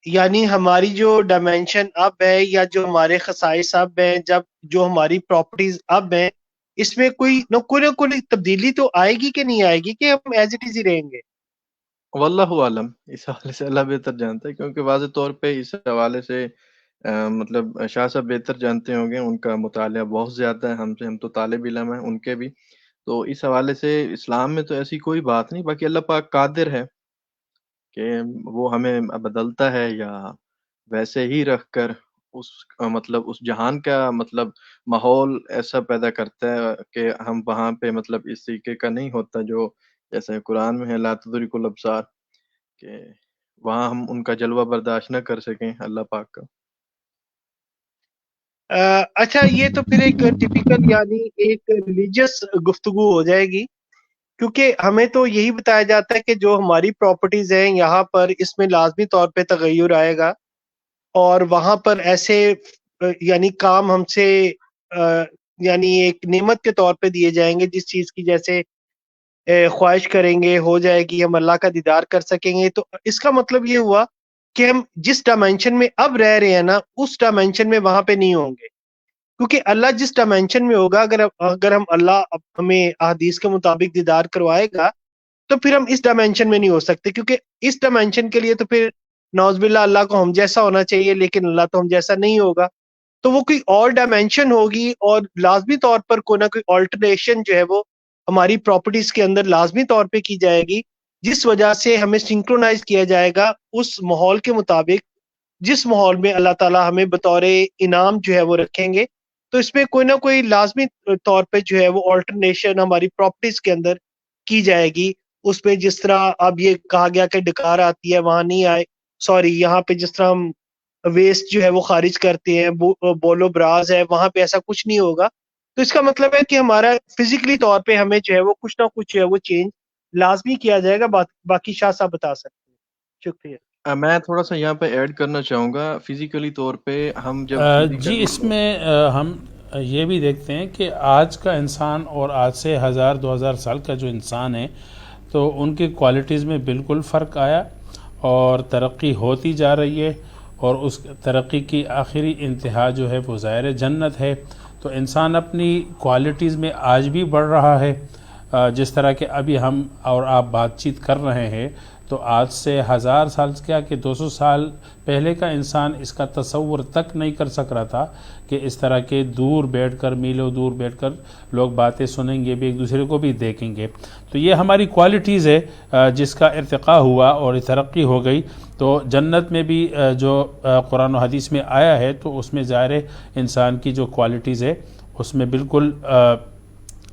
یعنی ہماری جو ڈائمینشن اب ہے یا جو ہمارے خصائص اب ہیں، جب جو ہماری پراپرٹیز اب ہیں، اس میں کوئی نہ کوئی تبدیلی تو آئے گی کہ نہیں آئے گی، کہ ہم ایز اٹ از ہی رہیں گے؟ واللہ عالم، اس حوالے سے اللہ بہتر جانتا ہے، کیونکہ واضح طور پہ اس حوالے سے مطلب شاہ صاحب بہتر جانتے ہوں گے، ان کا مطالعہ بہت زیادہ ہے ہم سے، ہم تو طالب علم ہیں ان کے بھی، تو اس حوالے سے اسلام میں تو ایسی کوئی بات نہیں۔ باقی اللہ پاک قادر ہے کہ وہ ہمیں بدلتا ہے یا ویسے ہی رکھ کر اس مطلب اس جہان کا مطلب ماحول ایسا پیدا کرتا ہے کہ ہم وہاں پہ مطلب اس طریقے کا نہیں ہوتا جو جیسے قرآن میں ہے لا تدرک الابصار، کہ وہاں ہم ان کا جلوہ برداشت نہ کر سکیں اللہ پاک کا۔ اچھا، یہ تو پھر ایک ٹپیکل یعنی ایک ریلیجیس گفتگو ہو جائے گی، کیونکہ ہمیں تو یہی بتایا جاتا ہے کہ جو ہماری پراپرٹیز ہیں یہاں پر اس میں لازمی طور پہ تغیر آئے گا، اور وہاں پر ایسے یعنی کام ہم سے یعنی ایک نعمت کے طور پہ دیے جائیں گے، جس چیز کی جیسے خواہش کریں گے ہو جائے گی، ہم اللہ کا دیدار کر سکیں گے۔ تو اس کا مطلب یہ ہوا کہ ہم جس ڈائمینشن میں اب رہ رہے ہیں نا، اس ڈائمینشن میں وہاں پہ نہیں ہوں گے، کیونکہ اللہ جس ڈائمینشن میں ہوگا، اگر ہم اللہ ہمیں احادیث کے مطابق دیدار کروائے گا، تو پھر ہم اس ڈائمینشن میں نہیں ہو سکتے، کیونکہ اس ڈائمینشن کے لیے تو پھر نعوذ باللہ اللہ کو ہم جیسا ہونا چاہیے، لیکن اللہ تو ہم جیسا نہیں ہوگا، تو وہ کوئی اور ڈائمینشن ہوگی، اور لازمی طور پر کوئی نہ کوئی آلٹرنیشن جو ہے وہ ہماری پراپرٹیز کے اندر لازمی طور پہ کی جائے گی، جس وجہ سے ہمیں سنکرونائز کیا جائے گا اس ماحول کے مطابق جس ماحول میں اللہ تعالیٰ ہمیں بطور انعام جو ہے وہ رکھیں گے۔ تو اس میں کوئی نہ کوئی لازمی طور پہ جو ہے وہ آلٹرنیشن ہماری پراپرٹیز کے اندر کی جائے گی، اس میں جس طرح اب یہ کہا گیا کہ ڈکار آتی ہے وہاں نہیں آئے، یہاں پہ جس طرح ہم ویسٹ جو ہے وہ خارج کرتے ہیں، بولو براز ہے، وہاں پہ ایسا کچھ نہیں ہوگا۔ تو اس کا مطلب ہے کہ ہمارا فزیکلی طور پہ ہمیں جو ہے وہ کچھ نہ کچھ جو ہے وہ چینج لازمی کیا جائے گا۔ باقی شاہ صاحب بتا سکتے ہیں۔ شکریہ۔ میں تھوڑا سا یہاں پہ ایڈ کرنا چاہوں گا، فزیکلی طور پہ ہم جب جی، اس میں ہم یہ بھی دیکھتے ہیں کہ آج کا انسان اور آج سے 1000-2000 سال کا جو انسان ہے، تو ان کی کوالٹیز میں بالکل فرق آیا، اور ترقی ہوتی جا رہی ہے، اور اس ترقی کی آخری انتہا جو ہے وہ ظاہر جنت ہے۔ تو انسان اپنی کوالٹیز میں آج بھی بڑھ رہا ہے، جس طرح کہ ابھی ہم اور آپ بات چیت کر رہے ہیں، تو آج سے 1000 سال کیا کہ 200 سال پہلے کا انسان اس کا تصور تک نہیں کر سک رہا تھا کہ اس طرح کے دور بیٹھ کر، میلوں دور بیٹھ کر لوگ باتیں سنیں گے بھی، ایک دوسرے کو بھی دیکھیں گے۔ تو یہ ہماری کوالٹیز ہے جس کا ارتقاء ہوا اور ترقی ہو گئی۔ تو جنت میں بھی جو قرآن و حدیث میں آیا ہے، تو اس میں ظاہر انسان کی جو کوالٹیز ہے اس میں بالکل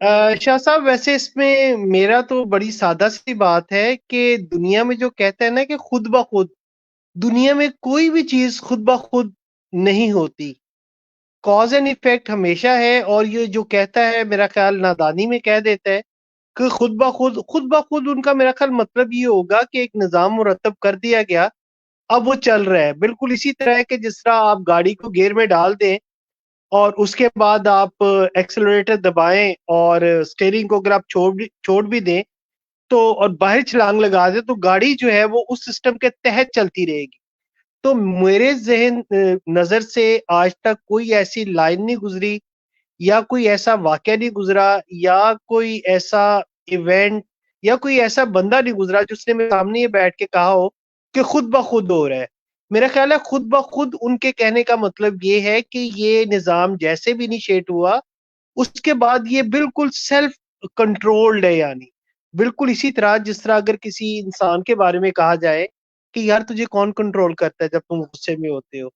شاہ صاحب ویسے اس میں میرا تو بڑی سادہ سی بات ہے کہ دنیا میں جو کہتا ہے نا کہ خود بخود، دنیا میں کوئی بھی چیز خود بخود نہیں ہوتی، کاز اینڈ ایفیکٹ ہمیشہ ہے، اور یہ جو کہتا ہے میرا خیال نادانی میں کہہ دیتا ہے کہ خود بخود ان کا میرا خیال مطلب یہ ہوگا کہ ایک نظام مرتب کر دیا گیا، اب وہ چل رہا ہے، بالکل اسی طرح ہے کہ جس طرح آپ گاڑی کو گیئر میں ڈال دیں اور اس کے بعد آپ ایکسلریٹر دبائیں اور اسٹیئرنگ کو اگر آپ چھوڑ بھی دیں تو اور باہر چھلانگ لگا دیں تو گاڑی جو ہے وہ اس سسٹم کے تحت چلتی رہے گی۔ تو میرے ذہن نظر سے آج تک کوئی ایسی لائن نہیں گزری یا کوئی ایسا واقعہ نہیں گزرا یا کوئی ایسا ایونٹ یا کوئی ایسا بندہ نہیں گزرا جس نے میرے سامنے یہ بیٹھ کے کہا ہو کہ خود بخود ہو رہا ہے۔ میرا خیال ہے خود بخود ان کے کہنے کا مطلب یہ ہے کہ یہ نظام جیسے بھی انیشیٹ ہوا اس کے بعد یہ بالکل سیلف کنٹرولڈ ہے، یعنی بالکل اسی طرح جس طرح اگر کسی انسان کے بارے میں کہا جائے کہ یار تجھے کون کنٹرول کرتا ہے جب تم غصے میں ہوتے ہو،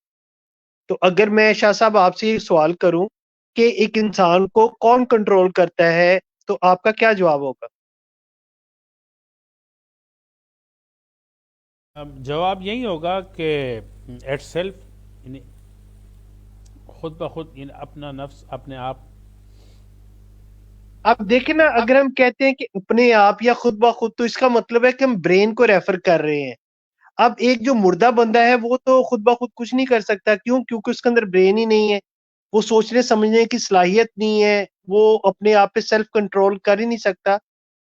تو اگر میں شاہ صاحب آپ سے یہ سوال کروں کہ ایک انسان کو کون کنٹرول کرتا ہے تو آپ کا کیا جواب ہوگا؟ اب جواب یہی ہوگا کہ ایٹ سیلف، یعنی خود بخود، یعنی اپنا نفس اپنے آپ۔ اب دیکھیں نا، اگر ہم کہتے ہیں کہ اپنے آپ یا خود بخود تو اس کا مطلب ہے کہ ہم برین کو ریفر کر رہے ہیں۔ اب ایک جو مردہ بندہ ہے وہ تو خود بخود کچھ نہیں کر سکتا، کیوں؟ کیونکہ اس کے اندر برین ہی نہیں ہے، وہ سوچنے سمجھنے کی صلاحیت نہیں ہے، وہ اپنے آپ پہ سیلف کنٹرول کر ہی نہیں سکتا۔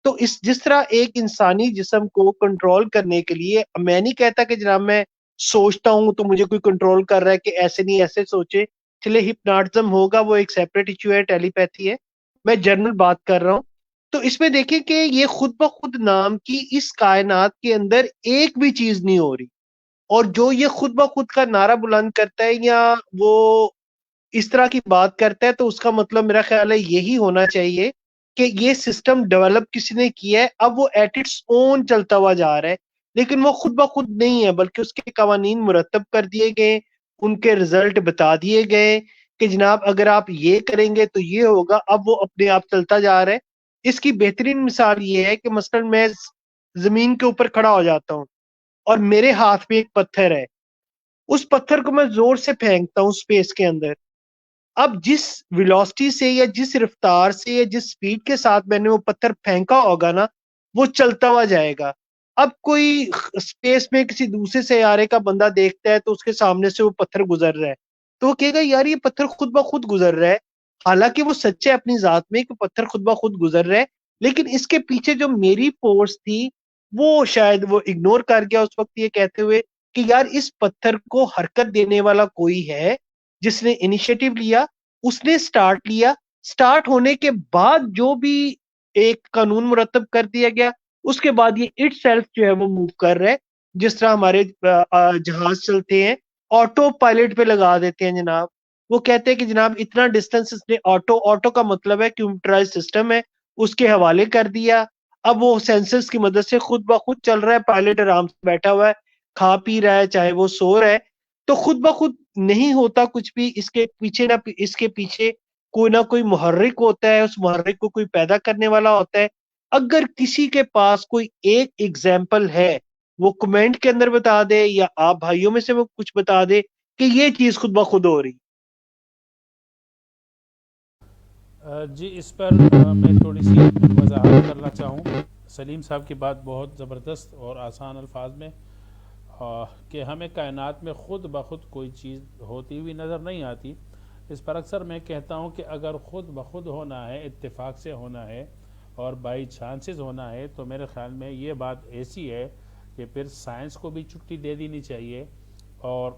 تو جس طرح ایک انسانی جسم کو کنٹرول کرنے کے لیے، میں نہیں کہتا کہ جناب میں سوچتا ہوں تو مجھے کوئی کنٹرول کر رہا ہے کہ ایسے نہیں ایسے سوچے، چلے ہپناٹزم ہوگا وہ ایک سیپریٹ ایشو ہے، ٹیلی پیتھی ہے، میں جنرل بات کر رہا ہوں۔ تو اس میں دیکھیں کہ یہ خود بخود نام کی اس کائنات کے اندر ایک بھی چیز نہیں ہو رہی، اور جو یہ خود بخود کا نعرہ بلند کرتا ہے یا وہ اس طرح کی بات کرتا ہے تو اس کا مطلب میرا خیال ہے یہی ہونا چاہیے کہ یہ سسٹم ڈیولپ کسی نے کیا ہے، اب وہ ایٹ اٹس اون چلتا ہوا جا رہا ہے، لیکن وہ خود بخود نہیں ہے بلکہ اس کے قوانین مرتب کر دیے گئے، ان کے رزلٹ بتا دیے گئے کہ جناب اگر آپ یہ کریں گے تو یہ ہوگا، اب وہ اپنے آپ چلتا جا رہا ہے۔ اس کی بہترین مثال یہ ہے کہ مثلا میں زمین کے اوپر کھڑا ہو جاتا ہوں اور میرے ہاتھ میں ایک پتھر ہے، اس پتھر کو میں زور سے پھینکتا ہوں سپیس کے اندر، اب جس ویلوسٹی سے یا جس رفتار سے یا جس سپیڈ کے ساتھ میں نے وہ پتھر پھینکا ہوگا نا وہ چلتا ہوا جائے گا۔ اب کوئی سپیس میں کسی دوسرے سیارے کا بندہ دیکھتا ہے تو اس کے سامنے سے وہ پتھر گزر رہا ہے تو وہ کہے گا یار یہ پتھر خود بخود گزر رہا ہے، حالانکہ وہ سچ ہے اپنی ذات میں کہ پتھر خود بخود گزر رہا ہے، لیکن اس کے پیچھے جو میری فورس تھی وہ شاید وہ اگنور کر گیا اس وقت، یہ کہتے ہوئے کہ یار اس پتھر کو حرکت دینے والا کوئی ہے جس نے انیشیٹو لیا، اس نے سٹارٹ لیا، سٹارٹ ہونے کے بعد جو بھی ایک قانون مرتب کر دیا گیا اس کے بعد یہ اٹ سیلف جو ہے وہ موو کر رہا ہے، جس طرح ہمارے جہاز چلتے ہیں آٹو پائلٹ پہ لگا دیتے ہیں جناب، وہ کہتے ہیں کہ جناب اتنا ڈسٹینس اس نے آٹو کا مطلب ہے کمپیوٹرائز سسٹم ہے اس کے حوالے کر دیا، اب وہ سینسرز کی مدد سے خود بخود چل رہا ہے، پائلٹ آرام سے بیٹھا ہوا ہے، کھا پی رہا ہے چاہے وہ سو رہا ہے، تو خود بخود نہیں ہوتا کچھ بھی، اس کے پیچھے اس کے پیچھے کوئی نہ کوئی محرک ہوتا ہے، اس محرک کو کوئی پیدا کرنے والا ہوتا ہے۔ اگر کسی کے پاس کوئی ایک ایگزامپل ہے وہ کمنٹ کے اندر بتا دے یا آپ بھائیوں میں سے وہ کچھ بتا دے کہ یہ چیز خود بخود ہو رہی۔ جی اس پر میں تھوڑی سی وضاحت کرنا چاہوں۔ سلیم صاحب کی بات بہت زبردست اور آسان الفاظ میں کہ ہمیں کائنات میں خود بخود کوئی چیز ہوتی ہوئی نظر نہیں آتی، اس پر اکثر میں کہتا ہوں کہ اگر خود بخود ہونا ہے، اتفاق سے ہونا ہے اور بائی چانسز ہونا ہے تو میرے خیال میں یہ بات ایسی ہے کہ پھر سائنس کو بھی چھٹی دے دینی چاہیے اور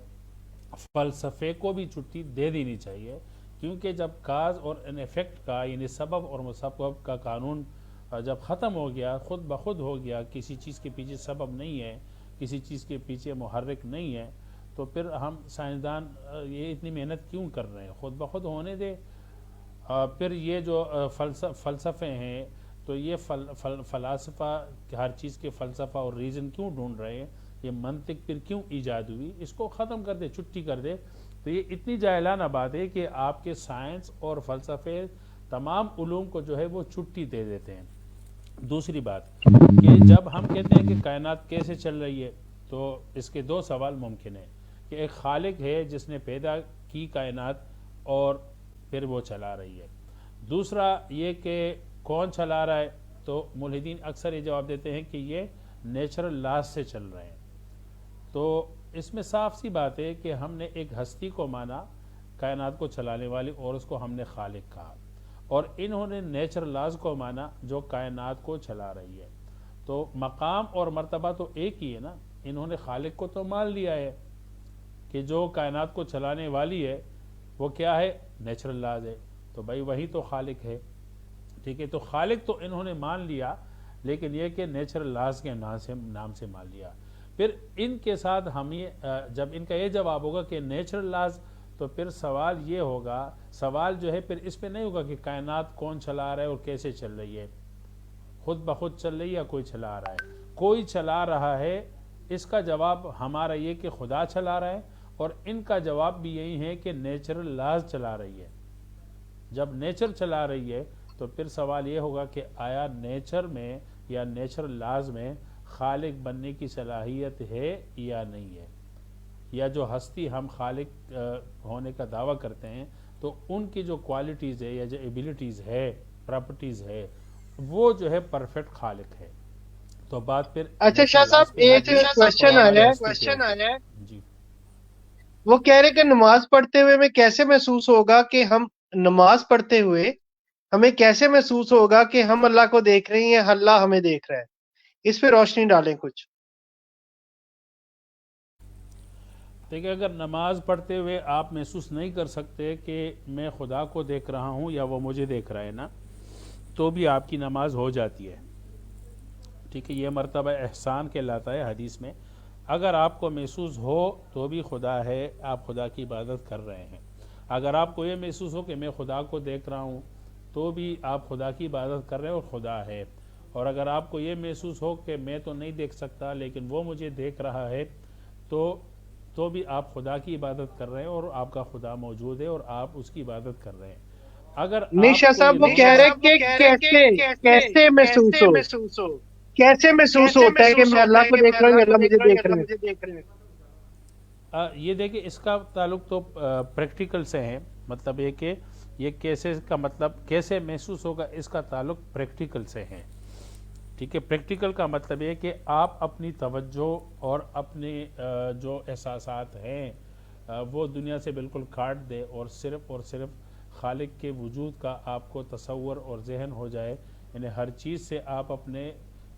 فلسفے کو بھی چھٹی دے دینی چاہیے، کیونکہ جب کاز اور ان ایفیکٹ کا یعنی سبب اور مسبب کا قانون جب ختم ہو گیا، خود بخود ہو گیا، کسی چیز کے پیچھے سبب نہیں ہے، کسی چیز کے پیچھے محرک نہیں ہے، تو پھر ہم سائنسدان یہ اتنی محنت کیوں کر رہے ہیں؟ خود بخود ہونے دے۔ پھر یہ جو فلسفے ہیں تو یہ فلاسفہ ہر چیز کے فلسفہ اور ریزن کیوں ڈھونڈ رہے ہیں؟ یہ منطق پھر کیوں ایجاد ہوئی؟ اس کو ختم کر دے، چھٹی کر دے۔ تو یہ اتنی جاہلانہ بات ہے کہ آپ کے سائنس اور فلسفے تمام علوم کو جو ہے وہ چھٹی دے دیتے ہیں۔ دوسری بات کہ جب ہم کہتے ہیں کہ کائنات کیسے چل رہی ہے، تو اس کے دو سوال ممکن ہیں کہ ایک خالق ہے جس نے پیدا کی کائنات اور پھر وہ چلا رہی ہے، دوسرا یہ کہ کون چلا رہا ہے، تو ملحدین اکثر یہ جواب دیتے ہیں کہ یہ نیچرل لاز سے چل رہے ہیں۔ تو اس میں صاف سی بات ہے کہ ہم نے ایک ہستی کو مانا کائنات کو چلانے والی، اور اس کو ہم نے خالق کہا، اور انہوں نے نیچرل لاز کو مانا جو کائنات کو چلا رہی ہے۔ تو مقام اور مرتبہ تو ایک ہی ہے نا، انہوں نے خالق کو تو مان لیا ہے کہ جو کائنات کو چلانے والی ہے وہ کیا ہے، نیچرل لاز ہے، تو بھائی وہی تو خالق ہے، ٹھیک ہے۔ تو خالق تو انہوں نے مان لیا، لیکن یہ کہ نیچرل لاز کے نام سے مان لیا۔ پھر ان کے ساتھ جب ان کا یہ جواب ہوگا کہ نیچرل لاز، تو پھر سوال یہ ہوگا، سوال جو ہے پھر اس پہ نہیں ہوگا کہ کائنات کون چلا رہا ہے اور کیسے چل رہی ہے، خود بخود چل رہی ہے یا کوئی چلا رہا ہے، کوئی چلا رہا ہے۔ اس کا جواب ہمارا یہ کہ خدا چلا رہا ہے، اور ان کا جواب بھی یہی ہے کہ نیچرل لاز چلا رہی ہے۔ جب نیچر چلا رہی ہے تو پھر سوال یہ ہوگا کہ آیا نیچر میں یا نیچرل لاز میں خالق بننے کی صلاحیت ہے یا نہیں ہے، یا جو ہستی ہم خالق ہونے کا دعویٰ کرتے ہیں تو ان کی جو کوالٹیز ہے یا جو ایبیلٹیز ہے، پراپرٹیز ہے، وہ جو ہے پرفیکٹ خالق ہے۔ تو بات پھر اچھا شاہ صاحب ایک کوشچن آیا ہے، جی وہ کہہ رہے کہ نماز پڑھتے ہوئے ہمیں کیسے محسوس ہوگا کہ ہم نماز پڑھتے ہوئے ہمیں کیسے محسوس ہوگا کہ ہم اللہ کو دیکھ رہے ہیں، اللہ ہمیں دیکھ رہا ہے، اس پہ روشنی ڈالیں کچھ۔ دیکھیں، اگر نماز پڑھتے ہوئے آپ محسوس نہیں کر سکتے کہ میں خدا کو دیکھ رہا ہوں یا وہ مجھے دیکھ رہا ہے نا، تو بھی آپ کی نماز ہو جاتی ہے، ٹھیک ہے۔ یہ مرتبہ احسان کہلاتا ہے حدیث میں۔ اگر آپ کو محسوس ہو تو بھی خدا ہے، آپ خدا کی عبادت کر رہے ہیں۔ اگر آپ کو یہ محسوس ہو کہ میں خدا کو دیکھ رہا ہوں تو بھی آپ خدا کی عبادت کر رہے ہیں اور خدا ہے۔ اور اگر آپ کو یہ محسوس ہو کہ میں تو نہیں دیکھ سکتا لیکن وہ مجھے دیکھ رہا ہے، تو بھی آپ خدا کی عبادت کر رہے ہیں اور آپ کا خدا موجود ہے اور آپ اس کی عبادت کر رہے ہیں۔ اگر نیشا آپ کو صاحب یہ وہ نہیں کہہ رہے محسوس، کہ کیسے محسوس ہو، کیسے محسوس ہوتا ہے کہ میں اللہ کو دیکھ رہا ہوں یا اللہ مجھے دیکھ رہے ہیں؟ یہ دیکھیں، اس کا تعلق تو پریکٹیکل سے ہے، مطلب یہ کہ یہ کیسے کا مطلب کیسے محسوس ہوگا، اس کا تعلق پریکٹیکل سے ہے، ٹھیک ہے۔ پریکٹیکل کا مطلب یہ کہ آپ اپنی توجہ اور اپنے جو احساسات ہیں وہ دنیا سے بالکل کاٹ دے، اور صرف خالق کے وجود کا آپ کو تصور اور ذہن ہو جائے، یعنی ہر چیز سے آپ اپنے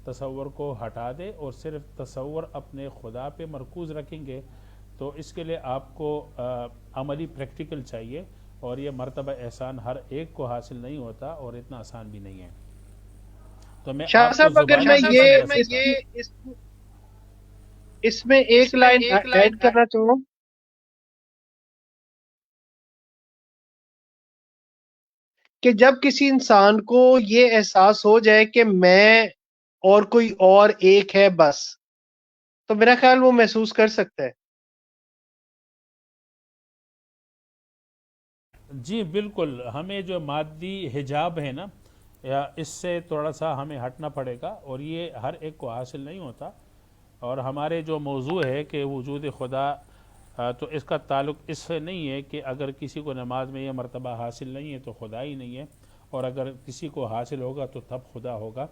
تصور کو ہٹا دے اور صرف تصور اپنے خدا پہ مرکوز رکھیں گے، تو اس کے لیے آپ کو عملی پریکٹیکل چاہیے، اور یہ مرتبہ احسان ہر ایک کو حاصل نہیں ہوتا اور اتنا آسان بھی نہیں ہے۔ تو میں شاہ آپ کو صاحب اگر میں اس میں ایک لائن ایڈ کرنا چاہوں، کہ جب کسی انسان کو یہ احساس ہو جائے کہ میں اور کوئی اور ایک ہے بس، تو میرا خیال وہ محسوس کر سکتا ہے۔ جی بالکل، ہمیں جو مادی حجاب ہے نا، یا اس سے تھوڑا سا ہمیں ہٹنا پڑے گا، اور یہ ہر ایک کو حاصل نہیں ہوتا۔ اور ہمارے جو موضوع ہے کہ وجود خدا، تو اس کا تعلق اس سے نہیں ہے کہ اگر کسی کو نماز میں یہ مرتبہ حاصل نہیں ہے تو خدا ہی نہیں ہے، اور اگر کسی کو حاصل ہوگا تو تب خدا ہوگا،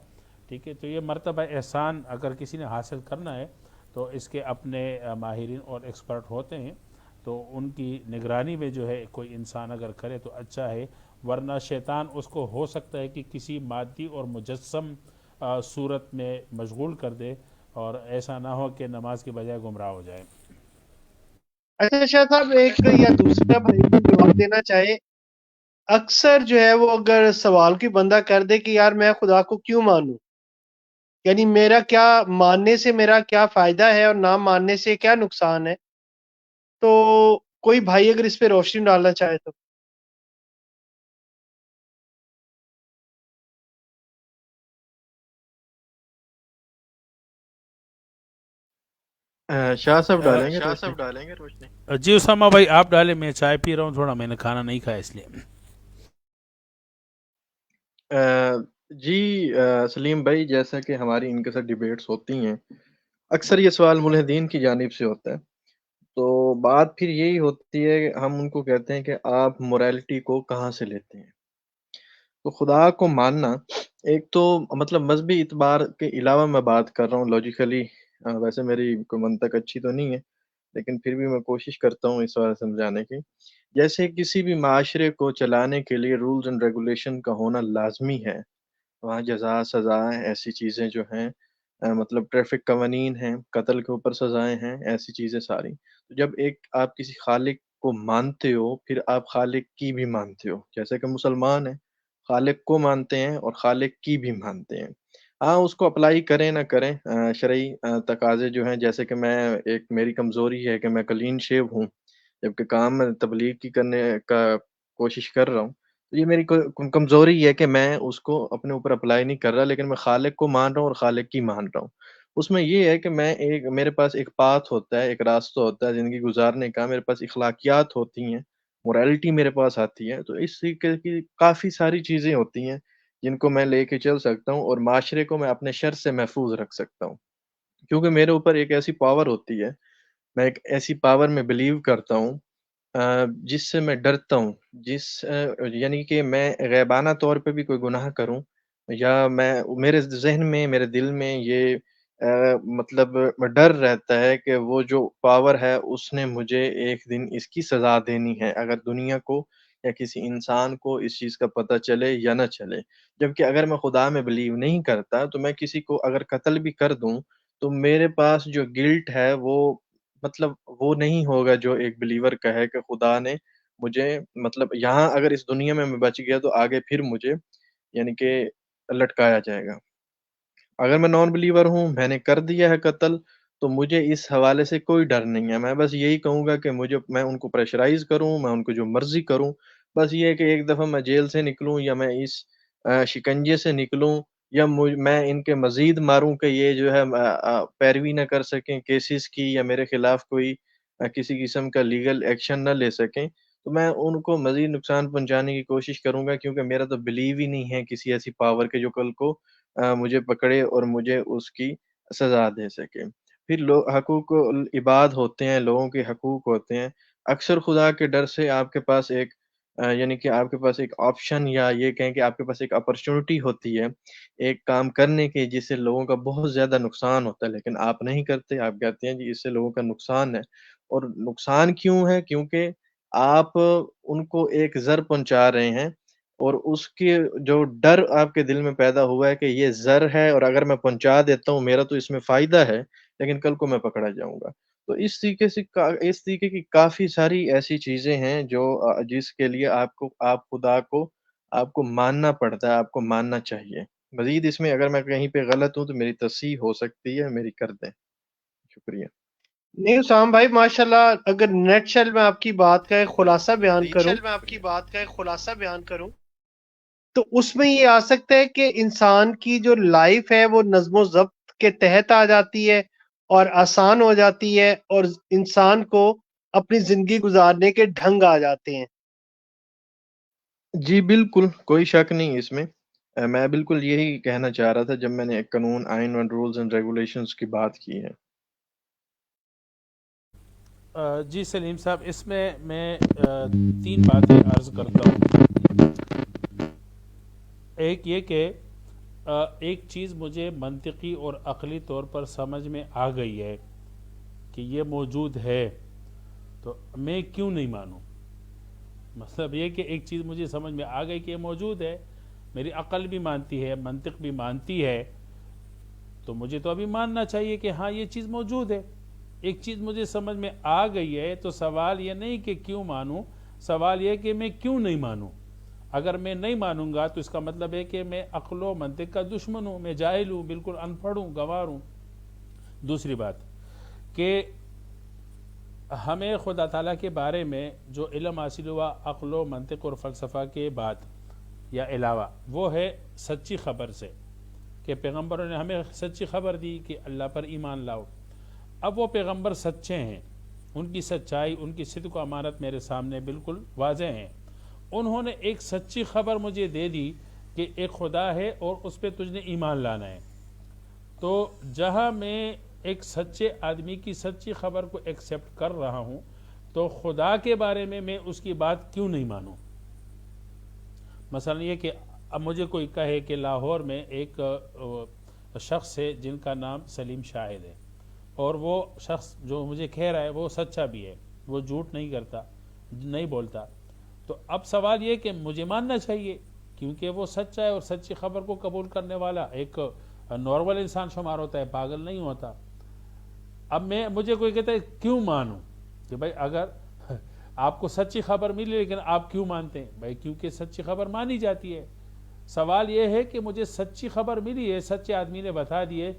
ٹھیک ہے۔ تو یہ مرتبہ احسان اگر کسی نے حاصل کرنا ہے تو اس کے اپنے ماہرین اور ایکسپرٹ ہوتے ہیں، تو ان کی نگرانی میں جو ہے کوئی انسان اگر کرے تو اچھا ہے، ورنہ شیطان اس کو ہو سکتا ہے کہ کسی مادی اور مجسم صورت میں مشغول کر دے، اور ایسا نہ ہو کہ نماز کے بجائے گمراہ ہو جائے۔ اچھا شاہ صاحب، ایک یا دوسرا بھائی کو جواب دینا چاہے، اکثر جو ہے وہ اگر سوال کی بندہ کر دے کہ یار میں خدا کو کیوں مانوں، یعنی میرا کیا ماننے سے میرا کیا فائدہ ہے اور نہ ماننے سے کیا نقصان ہے، تو کوئی بھائی اگر اس پہ روشنی ڈالنا چاہے تو۔ شاہ صاحب ڈالیں گے روشنی؟ جی اسامہ بھائی آپ ڈالیں، میں چائے پی رہا ہوں تھوڑا، میں نے کھانا نہیں کھایا اس لیے۔ جی سلیم بھائی، جیسا کہ ہماری ان کے ساتھ ڈیبیٹس ہوتی ہیں، اکثر یہ سوال ملحدین کی جانب سے ہوتا ہے، تو بات پھر یہی ہوتی ہے کہ ہم ان کو کہتے ہیں کہ آپ موریلٹی کو کہاں سے لیتے ہیں؟ تو خدا کو ماننا ایک تو مطلب مذہبی اعتبار کے علاوہ میں بات کر رہا ہوں لاجیکلی، ویسے میری کوئی منطق اچھی تو نہیں ہے، لیکن پھر بھی میں کوشش کرتا ہوں اس بارے سمجھانے کی۔ جیسے کسی بھی معاشرے کو چلانے کے لیے رولز اینڈ ریگولیشن کا ہونا لازمی ہے، وہاں جزا سزائیں ایسی چیزیں جو ہیں، مطلب ٹریفک قوانین ہیں، قتل کے اوپر سزائیں ہیں، ایسی چیزیں ساری۔ تو جب ایک آپ کسی خالق کو مانتے ہو، پھر آپ خالق کی بھی مانتے ہو، جیسے کہ مسلمان ہیں، خالق کو مانتے ہیں اور خالق کی بھی مانتے ہیں۔ ہاں، اس کو اپلائی کریں نہ کریں، شرعی تقاضے جو ہیں، جیسے کہ میں ایک میری کمزوری ہے کہ میں کلین شیو ہوں، جبکہ کام میں تبلیغ کی کرنے کا کوشش کر رہا ہوں۔ تو یہ میری کمزوری ہے کہ میں اس کو اپنے اوپر اپلائی نہیں کر رہا، لیکن میں خالق کو مان رہا ہوں اور خالق کی مان رہا ہوں۔ اس میں یہ ہے کہ میرے پاس ایک پاتھ ہوتا ہے، ایک راستہ ہوتا ہے زندگی گزارنے کا، میرے پاس اخلاقیات ہوتی ہیں، مورالٹی میرے پاس آتی ہے، تو اس طریقے کی کافی ساری چیزیں ہوتی ہیں جن کو میں لے کے چل سکتا ہوں اور معاشرے کو میں اپنے شر سے محفوظ رکھ سکتا ہوں، کیونکہ میرے اوپر ایک ایسی پاور ہوتی ہے، میں ایک ایسی پاور میں بلیو کرتا ہوں، جس سے میں ڈرتا ہوں، یعنی کہ میں غیبانہ طور پہ بھی کوئی گناہ کروں یا میرے ذہن میں، میرے دل میں یہ مطلب ڈر رہتا ہے کہ وہ جو پاور ہے اس نے مجھے ایک دن اس کی سزا دینی ہے، اگر دنیا کو یا کسی انسان کو اس چیز کا پتہ چلے یا نہ چلے۔ جبکہ اگر میں خدا میں بلیو نہیں کرتا تو میں کسی کو اگر قتل بھی کر دوں تو میرے پاس جو گلٹ ہے وہ مطلب وہ نہیں ہوگا جو ایک بلیور کا ہے کہ خدا نے مجھے مطلب یہاں اگر اس دنیا میں بچ گیا تو آگے پھر مجھے یعنی کہ لٹکایا جائے گا۔ اگر میں نان بلیور ہوں، میں نے کر دیا ہے قتل، تو مجھے اس حوالے سے کوئی ڈر نہیں ہے، میں بس یہی کہوں گا کہ میں ان کو پریشرائز کروں، میں ان کو جو مرضی کروں، بس یہ ہے کہ ایک دفعہ میں جیل سے نکلوں یا میں اس شکنجے سے نکلوں یا میں ان کے مزید ماروں کہ یہ جو ہے پیروی نہ کر سکیں کیسز کی یا میرے خلاف کوئی کسی قسم کا لیگل ایکشن نہ لے سکیں، تو میں ان کو مزید نقصان پہنچانے کی کوشش کروں گا، کیونکہ میرا تو بلیو ہی نہیں ہے کسی ایسی پاور کے جو کل کو مجھے پکڑے اور مجھے اس کی سزا دے سکے۔ پھر حقوق العباد ہوتے ہیں، لوگوں کے حقوق ہوتے ہیں، اکثر خدا کے ڈر سے آپ کے پاس ایک یعنی کہ آپ کے پاس ایک آپشن یا یہ کہیں کہ آپ کے پاس ایک اپرچونٹی ہوتی ہے ایک کام کرنے کی جس سے لوگوں کا بہت زیادہ نقصان ہوتا ہے، لیکن آپ نہیں کرتے، آپ کہتے ہیں جی اس سے لوگوں کا نقصان ہے، اور نقصان کیوں ہے؟ کیونکہ آپ ان کو ایک زر پہنچا رہے ہیں اور اس کے جو ڈر آپ کے دل میں پیدا ہوا ہے کہ یہ زر ہے اور اگر میں پہنچا دیتا ہوں میرا تو اس میں فائدہ ہے، لیکن کل کو میں پکڑا جاؤں گا۔ تو اس طریقے کی کافی ساری ایسی چیزیں ہیں جو جس کے لیے آپ خدا کو آپ کو ماننا پڑتا ہے، آپ کو ماننا چاہیے۔ مزید اس میں اگر میں کہیں پہ غلط ہوں تو میری تصحیح ہو سکتی ہے، میری کر دیں۔ شکریہ۔ نہیں اسام بھائی، ماشاءاللہ، اگر نیٹ شیل میں آپ کی بات کا ایک خلاصہ بیان کروں تو اس میں یہ آ سکتا ہے کہ انسان کی جو لائف ہے وہ نظم و ضبط کے تحت آ جاتی ہے اور آسان ہو جاتی ہے، اور انسان کو اپنی زندگی گزارنے کے ڈھنگ آ جاتے ہیں۔ جی بالکل، کوئی شک نہیں اس میں، میں بالکل یہی کہنا چاہ رہا تھا جب میں نے قانون، آئین اور رولز اینڈ ریگولیشنز کی بات کی ہے۔ جی سلیم صاحب، اس میں 3 باتیں عرض کرتا ہوں۔ ایک یہ کہ ایک چیز مجھے منطقی اور عقلی طور پر سمجھ میں آ گئی ہے کہ یہ موجود ہے، تو میں کیوں نہیں مانوں؟ مطلب یہ کہ ایک چیز مجھے سمجھ میں آ گئی کہ یہ موجود ہے، میری عقل بھی مانتی ہے، منطق بھی مانتی ہے، تو مجھے تو ابھی ماننا چاہیے کہ ہاں یہ چیز موجود ہے۔ ایک چیز مجھے سمجھ میں آ گئی ہے تو سوال یہ نہیں کہ کیوں مانوں، سوال یہ کہ میں کیوں نہیں مانوں۔ اگر میں نہیں مانوں گا تو اس کا مطلب ہے کہ میں عقل و منطق کا دشمن ہوں، میں جاہل ہوں، بالکل ان پڑھ ہوں، گنوار ہوں۔ دوسری بات کہ ہمیں خدا تعالیٰ کے بارے میں جو علم حاصل ہوا عقل و منطق اور فلسفہ کے بعد یا علاوہ، وہ ہے سچی خبر سے، کہ پیغمبروں نے ہمیں سچی خبر دی کہ اللہ پر ایمان لاؤ۔ اب وہ پیغمبر سچے ہیں، ان کی سچائی، ان کی صدق و امانت میرے سامنے بالکل واضح ہیں۔ انہوں نے ایک سچی خبر مجھے دے دی کہ ایک خدا ہے اور اس پہ تجھ نے ایمان لانا ہے، تو جہاں میں ایک سچے آدمی کی سچی خبر کو ایکسیپٹ کر رہا ہوں تو خدا کے بارے میں اس کی بات کیوں نہیں مانوں؟ مثلا یہ کہ اب مجھے کوئی کہے کہ لاہور میں ایک شخص ہے جن کا نام سلیم شاہد ہے، اور وہ شخص جو مجھے کہہ رہا ہے وہ سچا بھی ہے، وہ جھوٹ نہیں کرتا، نہیں بولتا، تو اب سوال یہ کہ مجھے ماننا چاہیے کیونکہ وہ سچا ہے اور سچی خبر کو قبول کرنے والا ایک نارمل انسان شمار ہوتا ہے، پاگل نہیں ہوتا۔ اب مجھے کوئی کہتا ہے کیوں مانوں، کہ بھائی اگر آپ کو سچی خبر ملی لیکن آپ کیوں مانتے ہیں؟ بھائی کیونکہ سچی خبر مانی جاتی ہے۔ سوال یہ ہے کہ مجھے سچی خبر ملی ہے، سچے آدمی نے بتا دیے،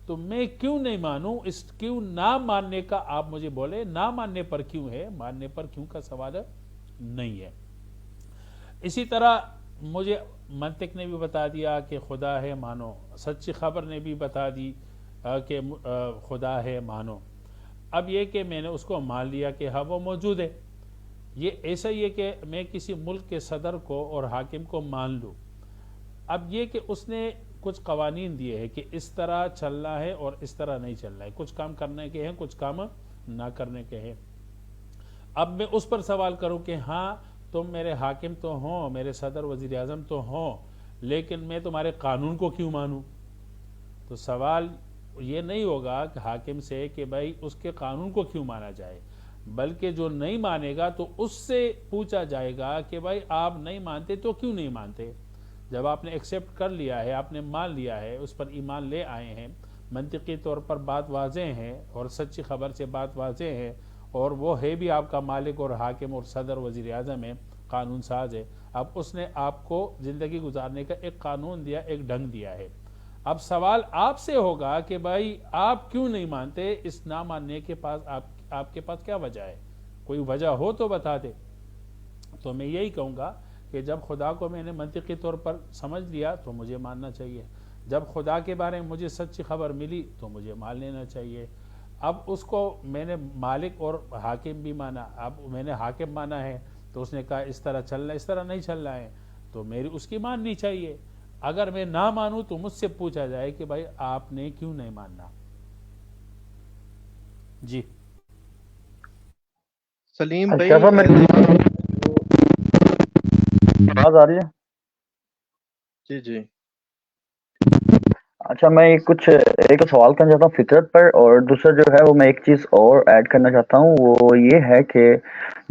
تو میں کیوں نہیں مانوں؟ اس کیوں نہ ماننے کا آپ مجھے بولے، نہ ماننے پر کیوں ہے، ماننے پر کیوں کا سوال نہیں ہے۔ اسی طرح مجھے منطق نے بھی بتا دیا کہ خدا ہے، مانو، سچی خبر نے بھی بتا دی کہ خدا ہے، مانو۔ اب یہ کہ میں نے اس کو مان لیا کہ ہاں وہ موجود ہے، یہ ایسا ہی ہے کہ میں کسی ملک کے صدر کو اور حاکم کو مان لوں۔ اب یہ کہ اس نے کچھ قوانین دیے ہیں کہ اس طرح چلنا ہے اور اس طرح نہیں چلنا ہے، کچھ کام کرنے کے ہیں، کچھ کام نہ کرنے کے ہیں۔ اب میں اس پر سوال کروں کہ ہاں تم میرے حاکم تو ہوں، میرے صدر وزیر اعظم تو ہوں، لیکن میں تمہارے قانون کو کیوں مانوں؟ تو سوال یہ نہیں ہوگا کہ حاکم سے کہ بھائی اس کے قانون کو کیوں مانا جائے، بلکہ جو نہیں مانے گا تو اس سے پوچھا جائے گا کہ بھائی آپ نہیں مانتے تو کیوں نہیں مانتے؟ جب آپ نے ایکسیپٹ کر لیا ہے، آپ نے مان لیا ہے، اس پر ایمان لے آئے ہیں، منطقی طور پر بات واضح ہے اور سچی خبر سے بات واضح ہے، اور وہ ہے بھی آپ کا مالک اور حاکم اور صدر وزیر اعظم ہے، قانون ساز ہے، اب اس نے آپ کو زندگی گزارنے کا ایک قانون دیا، ایک ڈھنگ دیا ہے۔ اب سوال آپ سے ہوگا کہ بھائی آپ کیوں نہیں مانتے؟ اس نہ ماننے کے پاس آپ کے پاس کیا وجہ ہے؟ کوئی وجہ ہو تو بتا دے۔ تو میں یہی کہوں گا کہ جب خدا کو میں نے منطقی طور پر سمجھ لیا تو مجھے ماننا چاہیے، جب خدا کے بارے میں مجھے سچی خبر ملی تو مجھے مان لینا چاہیے۔ اب اس کو میں نے مالک اور حاکم بھی مانا، اب میں نے حاکم مانا ہے تو اس نے کہا اس طرح چلنا، اس طرح نہیں چلنا ہے، تو میری اس کی ماننی چاہیے۔ اگر میں نہ مانوں تو مجھ سے پوچھا جائے کہ بھائی آپ نے کیوں نہیں ماننا؟ جی سلیم کیا بھائی صاحب میری آواز آ رہی ہے؟ جی جی اچھا، میں ایک سوال کرنا چاہتا ہوں فطرت پر، اور دوسرا جو ہے وہ میں ایک چیز اور ایڈ کرنا چاہتا ہوں، وہ یہ ہے کہ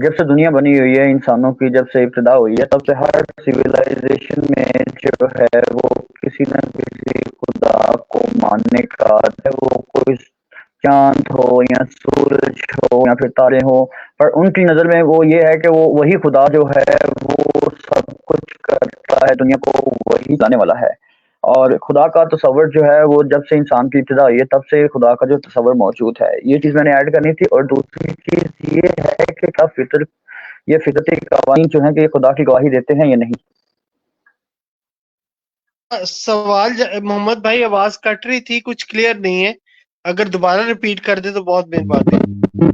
جب سے دنیا بنی ہوئی ہے، انسانوں کی جب سے ابتدا ہوئی ہے، تب سے ہر سویلائزیشن میں جو ہے وہ کسی نہ کسی خدا کو ماننے کا ہے، وہ کوئی چاند ہو یا سورج ہو یا پھر تارے ہو، پر ان کی نظر میں وہ یہ ہے کہ وہ وہی خدا جو ہے وہ سب کچھ کرتا ہے، دنیا کو وہی لانے والا ہے۔ اور خدا کا تصور جو ہے وہ جب سے انسان کی ابتدا ہوئی ہے تب سے خدا کا جو تصور موجود ہے، یہ چیز میں نے ایڈ کرنی تھی۔ اور دوسری چیز یہ ہے کہ کیا یہ فطرتی قوانین جو ہیں کہ یہ خدا کی گواہی دیتے ہیں یا نہیں؟ سوال محمد بھائی آواز کٹ رہی تھی، کچھ کلیئر نہیں ہے، اگر دوبارہ ریپیٹ کر دے تو بہت مہربانی۔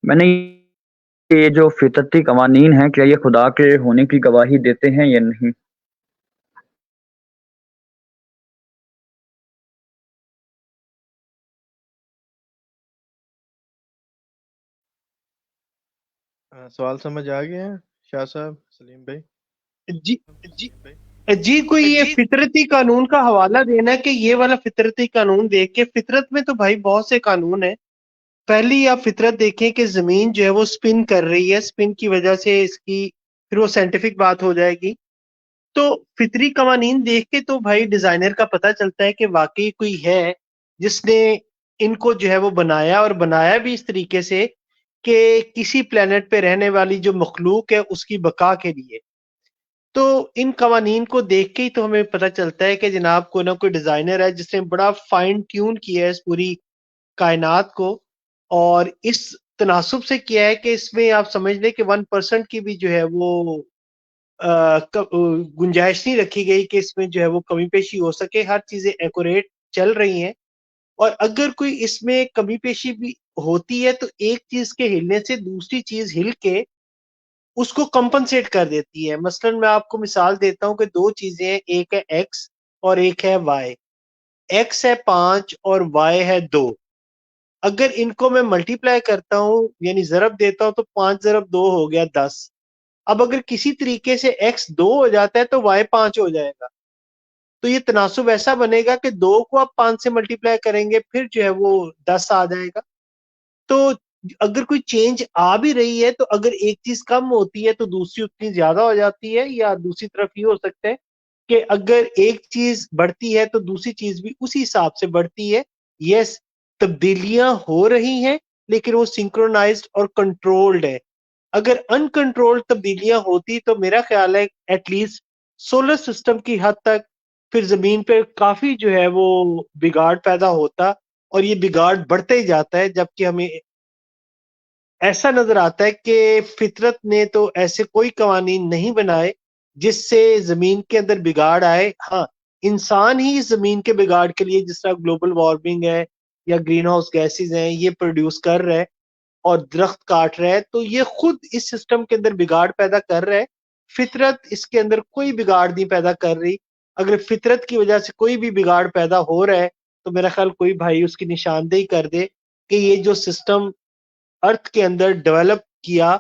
میں نے یہ جو فطرتی قوانین ہیں کیا یہ خدا کے ہونے کی گواہی دیتے ہیں یا نہیں؟ سوال سمجھ آ گیا ہے شاہ صاحب، سلیم بھائی؟ جی جی کوئی یہ فطرتی قانون کا حوالہ دینا کہ یہ والا فطرتی قانون دیکھ کے، فطرت میں تو بھائی بہت سے قانون ہیں۔ پہلی آپ فطرت دیکھیں کہ زمین جو ہے وہ سپن کر رہی ہے، سپن کی وجہ سے اس کی پھر وہ سائنٹیفک بات ہو جائے گی۔ تو فطری قوانین دیکھ کے تو بھائی ڈیزائنر کا پتہ چلتا ہے کہ واقعی کوئی ہے جس نے ان کو جو ہے وہ بنایا، اور بنایا بھی اس طریقے سے کہ کسی پلانٹ پہ رہنے والی جو مخلوق ہے اس کی بقا کے لیے۔ تو ان قوانین کو دیکھ کے ہی تو ہمیں پتہ چلتا ہے کہ جناب کوئی نہ کوئی ڈیزائنر ہے جس نے بڑا فائن ٹیون کیا ہے اس پوری کائنات کو، اور اس تناسب سے کیا ہے کہ اس میں آپ سمجھ لیں کہ 1% کی بھی جو ہے وہ گنجائش نہیں رکھی گئی کہ اس میں جو ہے وہ کمی پیشی ہو سکے، ہر چیزیں ایکوریٹ چل رہی ہیں۔ اور اگر کوئی اس میں کمی پیشی بھی ہوتی ہے تو ایک چیز کے ہلنے سے دوسری چیز ہل کے اس کو کمپنسیٹ کر دیتی ہے. مثلاً میں آپ کو مثال دیتا ہوں کہ دو چیزیں ہیں, ایک ہے ایکس اور ایک ہے وائی. ایکس ہے 5 اور وائی ہے 2. اگر ان کو میں ملٹی پلائی کرتا ہوں یعنی ضرب دیتا ہوں تو 5 ضرب 2 ہو گیا 10. اب اگر کسی طریقے سے ایکس 2 ہو جاتا ہے تو وائی 5 ہو جائے گا. تو یہ تناسب ایسا بنے گا کہ 2 کو آپ 5 سے ملٹی پلائی کریں گے پھر جو ہے وہ 10 آ جائے گا. تو اگر کوئی چینج آ بھی رہی ہے تو اگر ایک چیز کم ہوتی ہے تو دوسری اتنی زیادہ ہو جاتی ہے, یا دوسری طرف یہ ہو سکتا ہے کہ اگر ایک چیز بڑھتی ہے تو دوسری چیز بھی اسی حساب سے بڑھتی ہے. یس, تبدیلیاں ہو رہی ہیں لیکن وہ سنکرونائزڈ اور کنٹرولڈ ہے. اگر انکنٹرولڈ تبدیلیاں ہوتی تو میرا خیال ہے ایٹ لیسٹ سولر سسٹم کی حد تک پھر زمین پہ کافی جو ہے وہ بگاڑ پیدا ہوتا, اور یہ بگاڑ بڑھتا ہی جاتا ہے, جبکہ ہمیں ایسا نظر آتا ہے کہ فطرت نے تو ایسے کوئی قوانین نہیں بنائے جس سے زمین کے اندر بگاڑ آئے. ہاں, انسان ہی زمین کے بگاڑ کے لیے جس طرح گلوبل وارمنگ ہے یا گرین ہاؤس گیسز ہیں یہ پروڈیوس کر رہا ہے اور درخت کاٹ رہا ہے, تو یہ خود اس سسٹم کے اندر بگاڑ پیدا کر رہا ہے. فطرت اس کے اندر کوئی بگاڑ نہیں پیدا کر رہی. اگر فطرت کی وجہ سے کوئی بھی بگاڑ پیدا ہو رہا ہے تو میرا خیال کوئی بھائی اس کی نشاندہی کر دے کہ یہ جو سسٹم ارتھ کے اندر ڈیولپ کیا,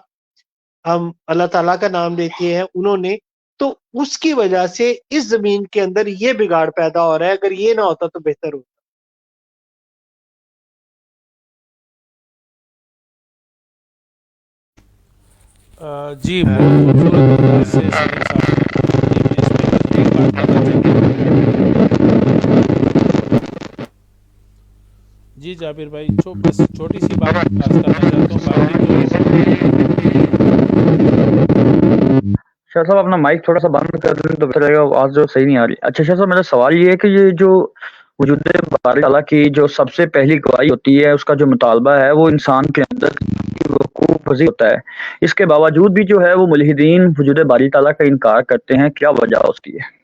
ہم اللہ تعالیٰ کا نام لیتے ہیں انہوں نے, تو اس کی وجہ سے اس زمین کے اندر یہ بگاڑ پیدا ہو رہا ہے. اگر یہ نہ ہوتا تو بہتر ہوتا. جی بہت خوبصورت انداز سے سلیم صاحب نے کہا. جی میں اس پہ بس ایک بات کرنا چاہتا ہوں. جی جابر بھائی, بس چھوٹی سی بات عرض کرنا چاہتا ہوں, باقی تو شاہ صاحب اپنا مائک تھوڑا سا بند کر دیں تو بہتر رہے گا, آواز جو صحیح نہیں آ رہی. اچھا شاہ صاحب, میرا سوال یہ ہے کہ یہ جو وجود باری تعالیٰ کی جو سب سے پہلی گواہی ہوتی ہے, اس کا جو مطالبہ ہے وہ انسان کے اندر وقوع پذیر ہوتا ہے. اس کے باوجود بھی جو ہے وہ ملحدین وجود باری تعالیٰ کا انکار کرتے ہیں, کیا وجہ اس کی ہے؟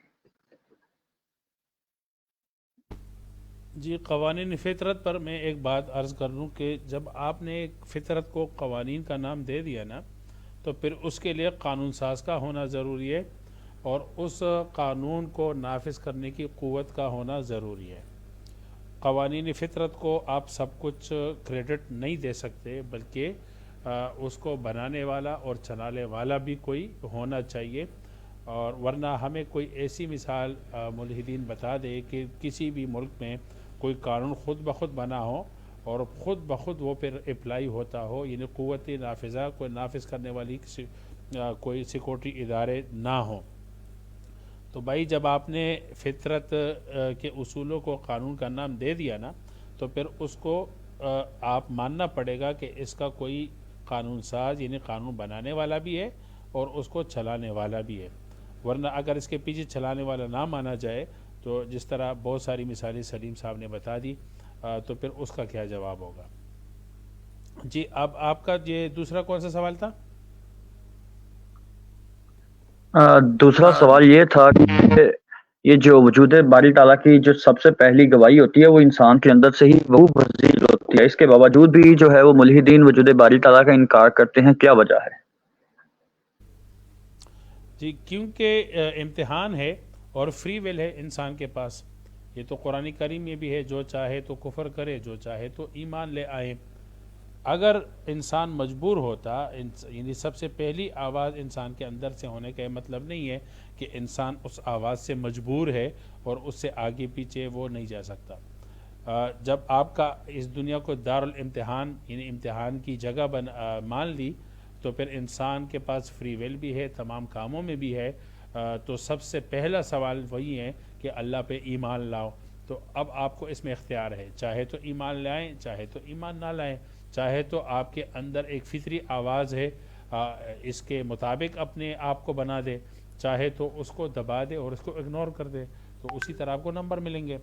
جی قوانین فطرت پر میں ایک بات عرض کر لوں کہ جب آپ نے ایک فطرت کو قوانین کا نام دے دیا نا, تو پھر اس کے لیے قانون ساز کا ہونا ضروری ہے, اور اس قانون کو نافذ کرنے کی قوت کا ہونا ضروری ہے. قوانین فطرت کو آپ سب کچھ کریڈٹ نہیں دے سکتے, بلکہ اس کو بنانے والا اور چلانے والا بھی کوئی ہونا چاہیے. اور ورنہ ہمیں کوئی ایسی مثال ملحدین بتا دے کہ کسی بھی ملک میں کوئی قانون خود بخود بنا ہو اور خود بخود وہ پھر اپلائی ہوتا ہو, یعنی قوت نافذہ کوئی نافذ کرنے والی کوئی سیکورٹی ادارے نہ ہوں. تو بھائی جب آپ نے فطرت کے اصولوں کو قانون کا نام دے دیا نا, تو پھر اس کو آپ ماننا پڑے گا کہ اس کا کوئی قانون ساز یعنی قانون بنانے والا بھی ہے اور اس کو چلانے والا بھی ہے. ورنہ اگر اس کے پیچھے چلانے والا نہ مانا جائے تو جس طرح بہت ساری مثالیں سلیم صاحب نے بتا دی, تو پھر اس کا کیا جواب ہوگا. جی اب آپ کا یہ دوسرا کون سا سوال تھا؟ دوسرا سوال یہ تھا کہ یہ جو وجود باری تعالیٰ کی جو سب سے پہلی گواہی ہوتی ہے وہ انسان کے اندر سے ہی وہ پذیر ہوتی ہے, اس کے باوجود بھی جو ہے وہ ملحدین وجود باری تعالیٰ کا انکار کرتے ہیں, کیا وجہ ہے؟ جی کیونکہ امتحان ہے اور فری ول ہے انسان کے پاس. یہ تو قرآن کریم میں بھی ہے, جو چاہے تو کفر کرے, جو چاہے تو ایمان لے آئے. اگر انسان مجبور ہوتا, یعنی سب سے پہلی آواز انسان کے اندر سے ہونے کا یہ مطلب نہیں ہے کہ انسان اس آواز سے مجبور ہے اور اس سے آگے پیچھے وہ نہیں جا سکتا. جب آپ کا اس دنیا کو دارالامتحان یعنی امتحان کی جگہ مان لی, تو پھر انسان کے پاس فری ویل بھی ہے, تمام کاموں میں بھی ہے. تو سب سے پہلا سوال وہی ہے کہ اللہ پہ ایمان لاؤ. تو اب آپ کو اس میں اختیار ہے, چاہے تو ایمان لائیں, چاہے تو ایمان نہ لائیں, چاہے تو آپ کے اندر ایک فطری آواز ہے اس کے مطابق اپنے آپ کو بنا دے, چاہے تو اس کو دبا دے اور اس کو اگنور کر دے, تو اسی طرح آپ کو نمبر ملیں گے.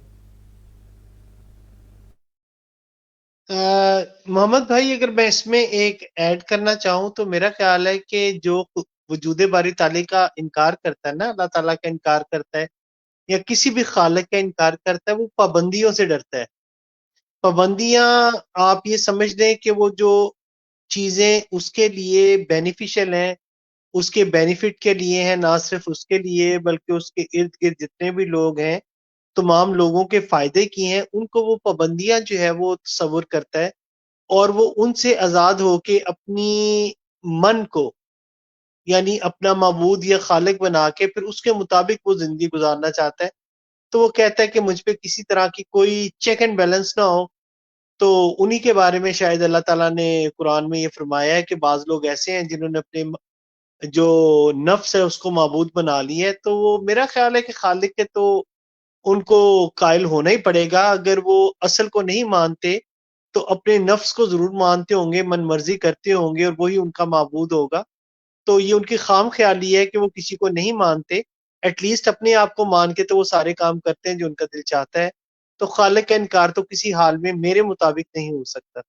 محمد بھائی اگر میں اس میں ایک ایڈ کرنا چاہوں تو میرا خیال ہے کہ جو وجود باری تعالیٰ کا انکار کرتا ہے نا, اللہ تعالیٰ کا انکار کرتا ہے یا کسی بھی خالق کا انکار کرتا ہے, وہ پابندیوں سے ڈرتا ہے. پابندیاں آپ یہ سمجھ لیں کہ وہ جو چیزیں اس کے لیے بینیفیشل ہیں اس کے بینیفٹ کے لیے ہیں، نہ صرف اس کے لیے بلکہ اس کے ارد گرد جتنے بھی لوگ ہیں تمام لوگوں کے فائدے کی ہیں، ان کو وہ پابندیاں جو ہے وہ تصور کرتا ہے، اور وہ ان سے آزاد ہو کے اپنی من کو یعنی اپنا معبود یا خالق بنا کے پھر اس کے مطابق وہ زندگی گزارنا چاہتا ہے۔ تو وہ کہتا ہے کہ مجھ پہ کسی طرح کی کوئی چیک اینڈ بیلنس نہ ہو۔ تو انہی کے بارے میں شاید اللہ تعالیٰ نے قرآن میں یہ فرمایا ہے کہ بعض لوگ ایسے ہیں جنہوں نے اپنے جو نفس ہے اس کو معبود بنا لی ہے، تو وہ میرا خیال ہے کہ خالق کے تو ان کو قائل ہونا ہی پڑے گا۔ اگر وہ اصل کو نہیں مانتے تو اپنے نفس کو ضرور مانتے ہوں گے، من مرضی کرتے ہوں گے، اور وہی ان کا معبود ہوگا۔ تو یہ ان کی خام خیالی ہے کہ وہ کسی کو نہیں مانتے، ایٹ لیسٹ اپنے آپ کو مان کے تو وہ سارے کام کرتے ہیں جو ان کا دل چاہتا ہے۔ تو خالق کا انکار تو کسی حال میں میرے مطابق نہیں ہو سکتا۔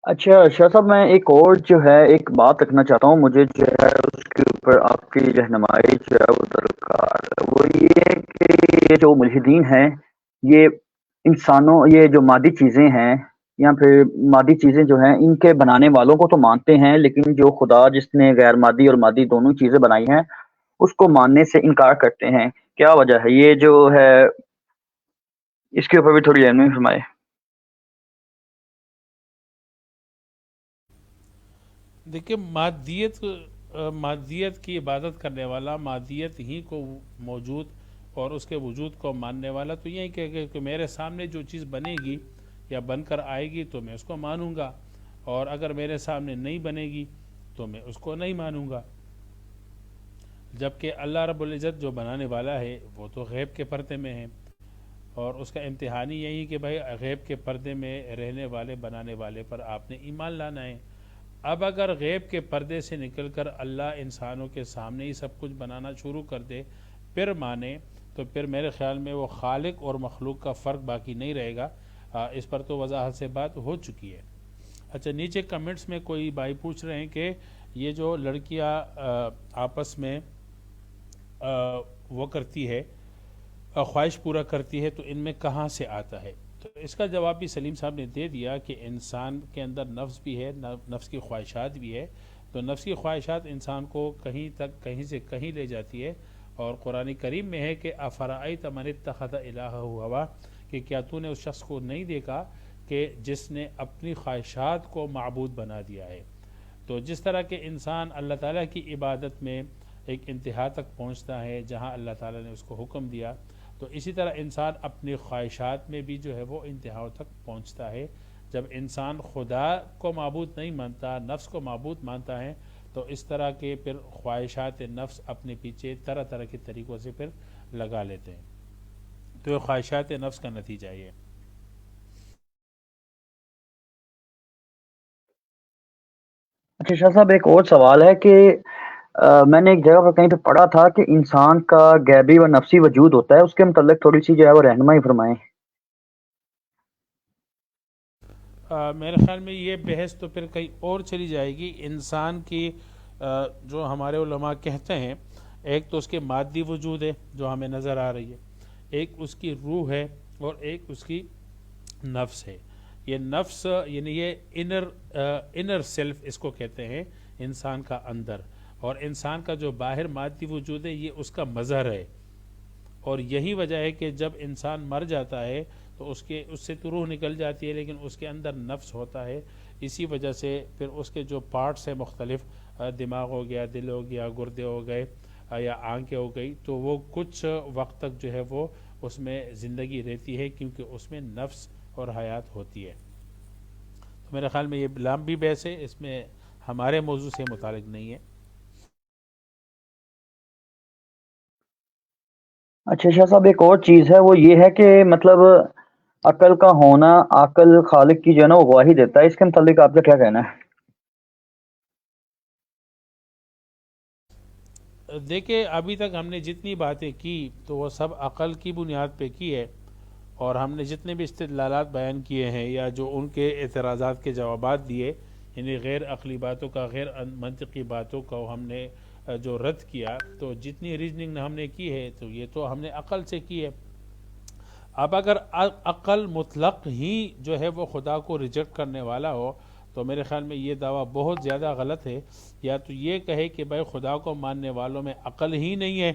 اچھا شاہ صاحب، میں ایک اور جو ہے ایک بات رکھنا چاہتا ہوں، مجھے جو ہے اس کے اوپر آپ کی رہنمائی جو ہے وہ درکار ہے۔ وہ یہ ہے کہ یہ جو ملحدین ہیں، یہ انسانوں، یہ جو مادی چیزیں ہیں یا پھر مادی چیزیں جو ہیں، ان کے بنانے والوں کو تو مانتے ہیں، لیکن جو خدا جس نے غیر مادی اور مادی دونوں چیزیں بنائی ہیں اس کو ماننے سے انکار کرتے ہیں۔ کیا وجہ ہے یہ جو ہے؟ اس کے اوپر بھی تھوڑی رہنمائی فرمائے۔ دیکھیں، مادیت کی عبادت کرنے والا، مادیت ہی کو موجود اور اس کے وجود کو ماننے والا تو یہی کہ میرے سامنے جو چیز بنے گی یا بن کر آئے گی تو میں اس کو مانوں گا، اور اگر میرے سامنے نہیں بنے گی تو میں اس کو نہیں مانوں گا۔ جبکہ اللہ رب العزت جو بنانے والا ہے وہ تو غیب کے پردے میں ہے، اور اس کا امتحان ہی یہی کہ بھائی غیب کے پردے میں رہنے والے بنانے والے پر آپ نے ایمان لانا ہے۔ اب اگر غیب کے پردے سے نکل کر اللہ انسانوں کے سامنے ہی سب کچھ بنانا شروع کر دے پھر مانے، تو پھر میرے خیال میں وہ خالق اور مخلوق کا فرق باقی نہیں رہے گا۔ اس پر تو وضاحت سے بات ہو چکی ہے۔ اچھا، نیچے کمنٹس میں کوئی بھائی پوچھ رہے ہیں کہ یہ جو لڑکیاں آپس میں وہ کرتی ہے، خواہش پورا کرتی ہے، تو ان میں کہاں سے آتا ہے؟ تو اس کا جواب بھی سلیم صاحب نے دے دیا کہ انسان کے اندر نفس بھی ہے، نفس کی خواہشات بھی ہے، تو نفس کی خواہشات انسان کو کہیں تک، کہیں سے کہیں لے جاتی ہے، اور قرآن کریم میں ہے کہ افرأیت من اتخذ الہہ ہوا، کہ کیا تو نے اس شخص کو نہیں دیکھا کہ جس نے اپنی خواہشات کو معبود بنا دیا ہے۔ تو جس طرح کہ انسان اللہ تعالیٰ کی عبادت میں ایک انتہا تک پہنچتا ہے جہاں اللہ تعالیٰ نے اس کو حکم دیا، تو اسی طرح انسان اپنی خواہشات میں بھی جو ہے وہ انتہاؤں تک پہنچتا ہے۔ جب انسان خدا کو معبود نہیں مانتا، نفس کو معبود مانتا ہے، تو اس طرح کے پھر خواہشات نفس اپنے پیچھے طرح طرح کے طریقوں سے پھر لگا لیتے ہیں۔ تو یہ خواہشات نفس کا نتیجہ یہ ہے۔ اچھا شاہ صاحب، ایک اور سوال ہے کہ میں نے ایک جگہ پر کہیں پہ پڑھا تھا کہ انسان کا غیبی و نفسی وجود ہوتا ہے، اس کے متعلق تھوڑی سی جو ہے وہ رہنمائی فرمائیں۔ میرے خیال میں یہ بحث تو پھر کہیں اور چلی جائے گی۔ انسان کی جو ہمارے علماء کہتے ہیں، ایک تو اس کے مادی وجود ہے جو ہمیں نظر آ رہی ہے، ایک اس کی روح ہے، اور ایک اس کی نفس ہے۔ یہ نفس یعنی یہ انر سیلف اس کو کہتے ہیں، انسان کا اندر، اور انسان کا جو باہر مادی وجود ہے یہ اس کا مظہر ہے۔ اور یہی وجہ ہے کہ جب انسان مر جاتا ہے تو اس سے تو روح نکل جاتی ہے، لیکن اس کے اندر نفس ہوتا ہے۔ اسی وجہ سے پھر اس کے جو پارٹس ہیں مختلف، دماغ ہو گیا، دل ہو گیا، گردے ہو گئے، یا آنکھیں ہو گئی، تو وہ کچھ وقت تک جو ہے وہ اس میں زندگی رہتی ہے، کیونکہ اس میں نفس اور حیات ہوتی ہے۔ تو میرے خیال میں یہ لمبی بحث ہے، اس میں ہمارے موضوع سے متعلق نہیں ہے۔ اچھا شاہ صاحب، ایک اور چیز ہے، وہ یہ ہے کہ مطلب عقل کا ہونا، عقل خالق کی جو ہے نا وہ گواہی دیتا ہے، اس کے متعلق آپ کا کیا کہنا ہے؟ دیکھیں، ابھی تک ہم نے جتنی باتیں کی تو وہ سب عقل کی بنیاد پہ کی ہے، اور ہم نے جتنے بھی استدلالات بیان کیے ہیں یا جو ان کے اعتراضات کے جوابات دیے، یعنی غیر عقلی باتوں کا، غیر منطقی باتوں کو ہم نے جو رد کیا، تو جتنی ریزننگ ہم نے کی ہے تو یہ تو ہم نے عقل سے کی ہے۔ اب اگر عقل مطلق ہی جو ہے وہ خدا کو ریجیکٹ کرنے والا ہو تو میرے خیال میں یہ دعویٰ بہت زیادہ غلط ہے. یا تو یہ کہے کہ بھائی خدا کو ماننے والوں میں عقل ہی نہیں ہے,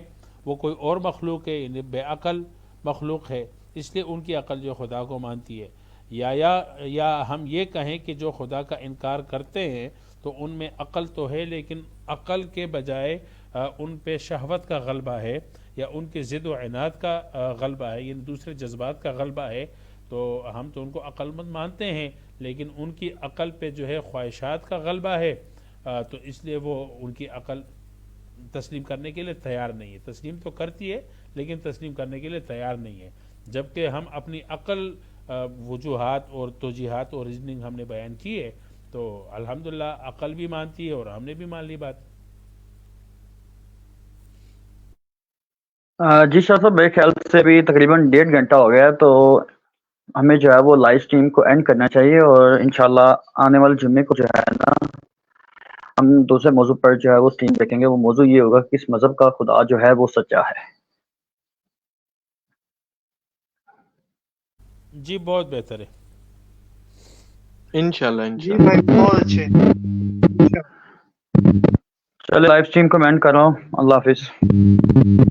وہ کوئی اور مخلوق ہے, یعنی بے عقل مخلوق ہے, اس لیے ان کی عقل جو خدا کو مانتی ہے. یا ہم یہ کہیں کہ جو خدا کا انکار کرتے ہیں تو ان میں عقل تو ہے لیکن عقل کے بجائے ان پہ شہوت کا غلبہ ہے, یا ان کے ضد و عناد کا غلبہ ہے, یعنی دوسرے جذبات کا غلبہ ہے. تو ہم تو ان کو عقل مند مانتے ہیں لیکن ان کی عقل پہ جو ہے خواہشات کا غلبہ ہے, تو اس لیے وہ ان کی عقل تسلیم کرنے کے لیے تیار نہیں ہے. تسلیم تو کرتی ہے لیکن تسلیم کرنے کے لیے تیار نہیں ہے. جبکہ ہم اپنی عقل وجوہات اور توجیحات اور ریزننگ ہم نے بیان کی ہے تو الحمدللہ عقل بھی مانتی ہے اور ہم نے بھی مان لی بات. جی شاہ صاحب میرے خیال سے بھی تقریباً 1.5 گھنٹہ ہو گیا, تو ہمیں جو ہے وہ لائیو سٹریم کو اینڈ کرنا چاہیے, اور انشاءاللہ آنے والے جمعے کو جو ہے نا ہم دوسرے موضوع پر جو ہے وہ سٹریم دیکھیں گے. وہ موضوع یہ ہوگا کہ اس مذہب کا خدا جو ہے وہ سچا ہے. جی بہت بہتر ہے. انشاءاللہ جی بھائی بہت اچھے. چلے لائیو سٹریم کو میں اینڈ کر رہا ہوں. اللہ حافظ.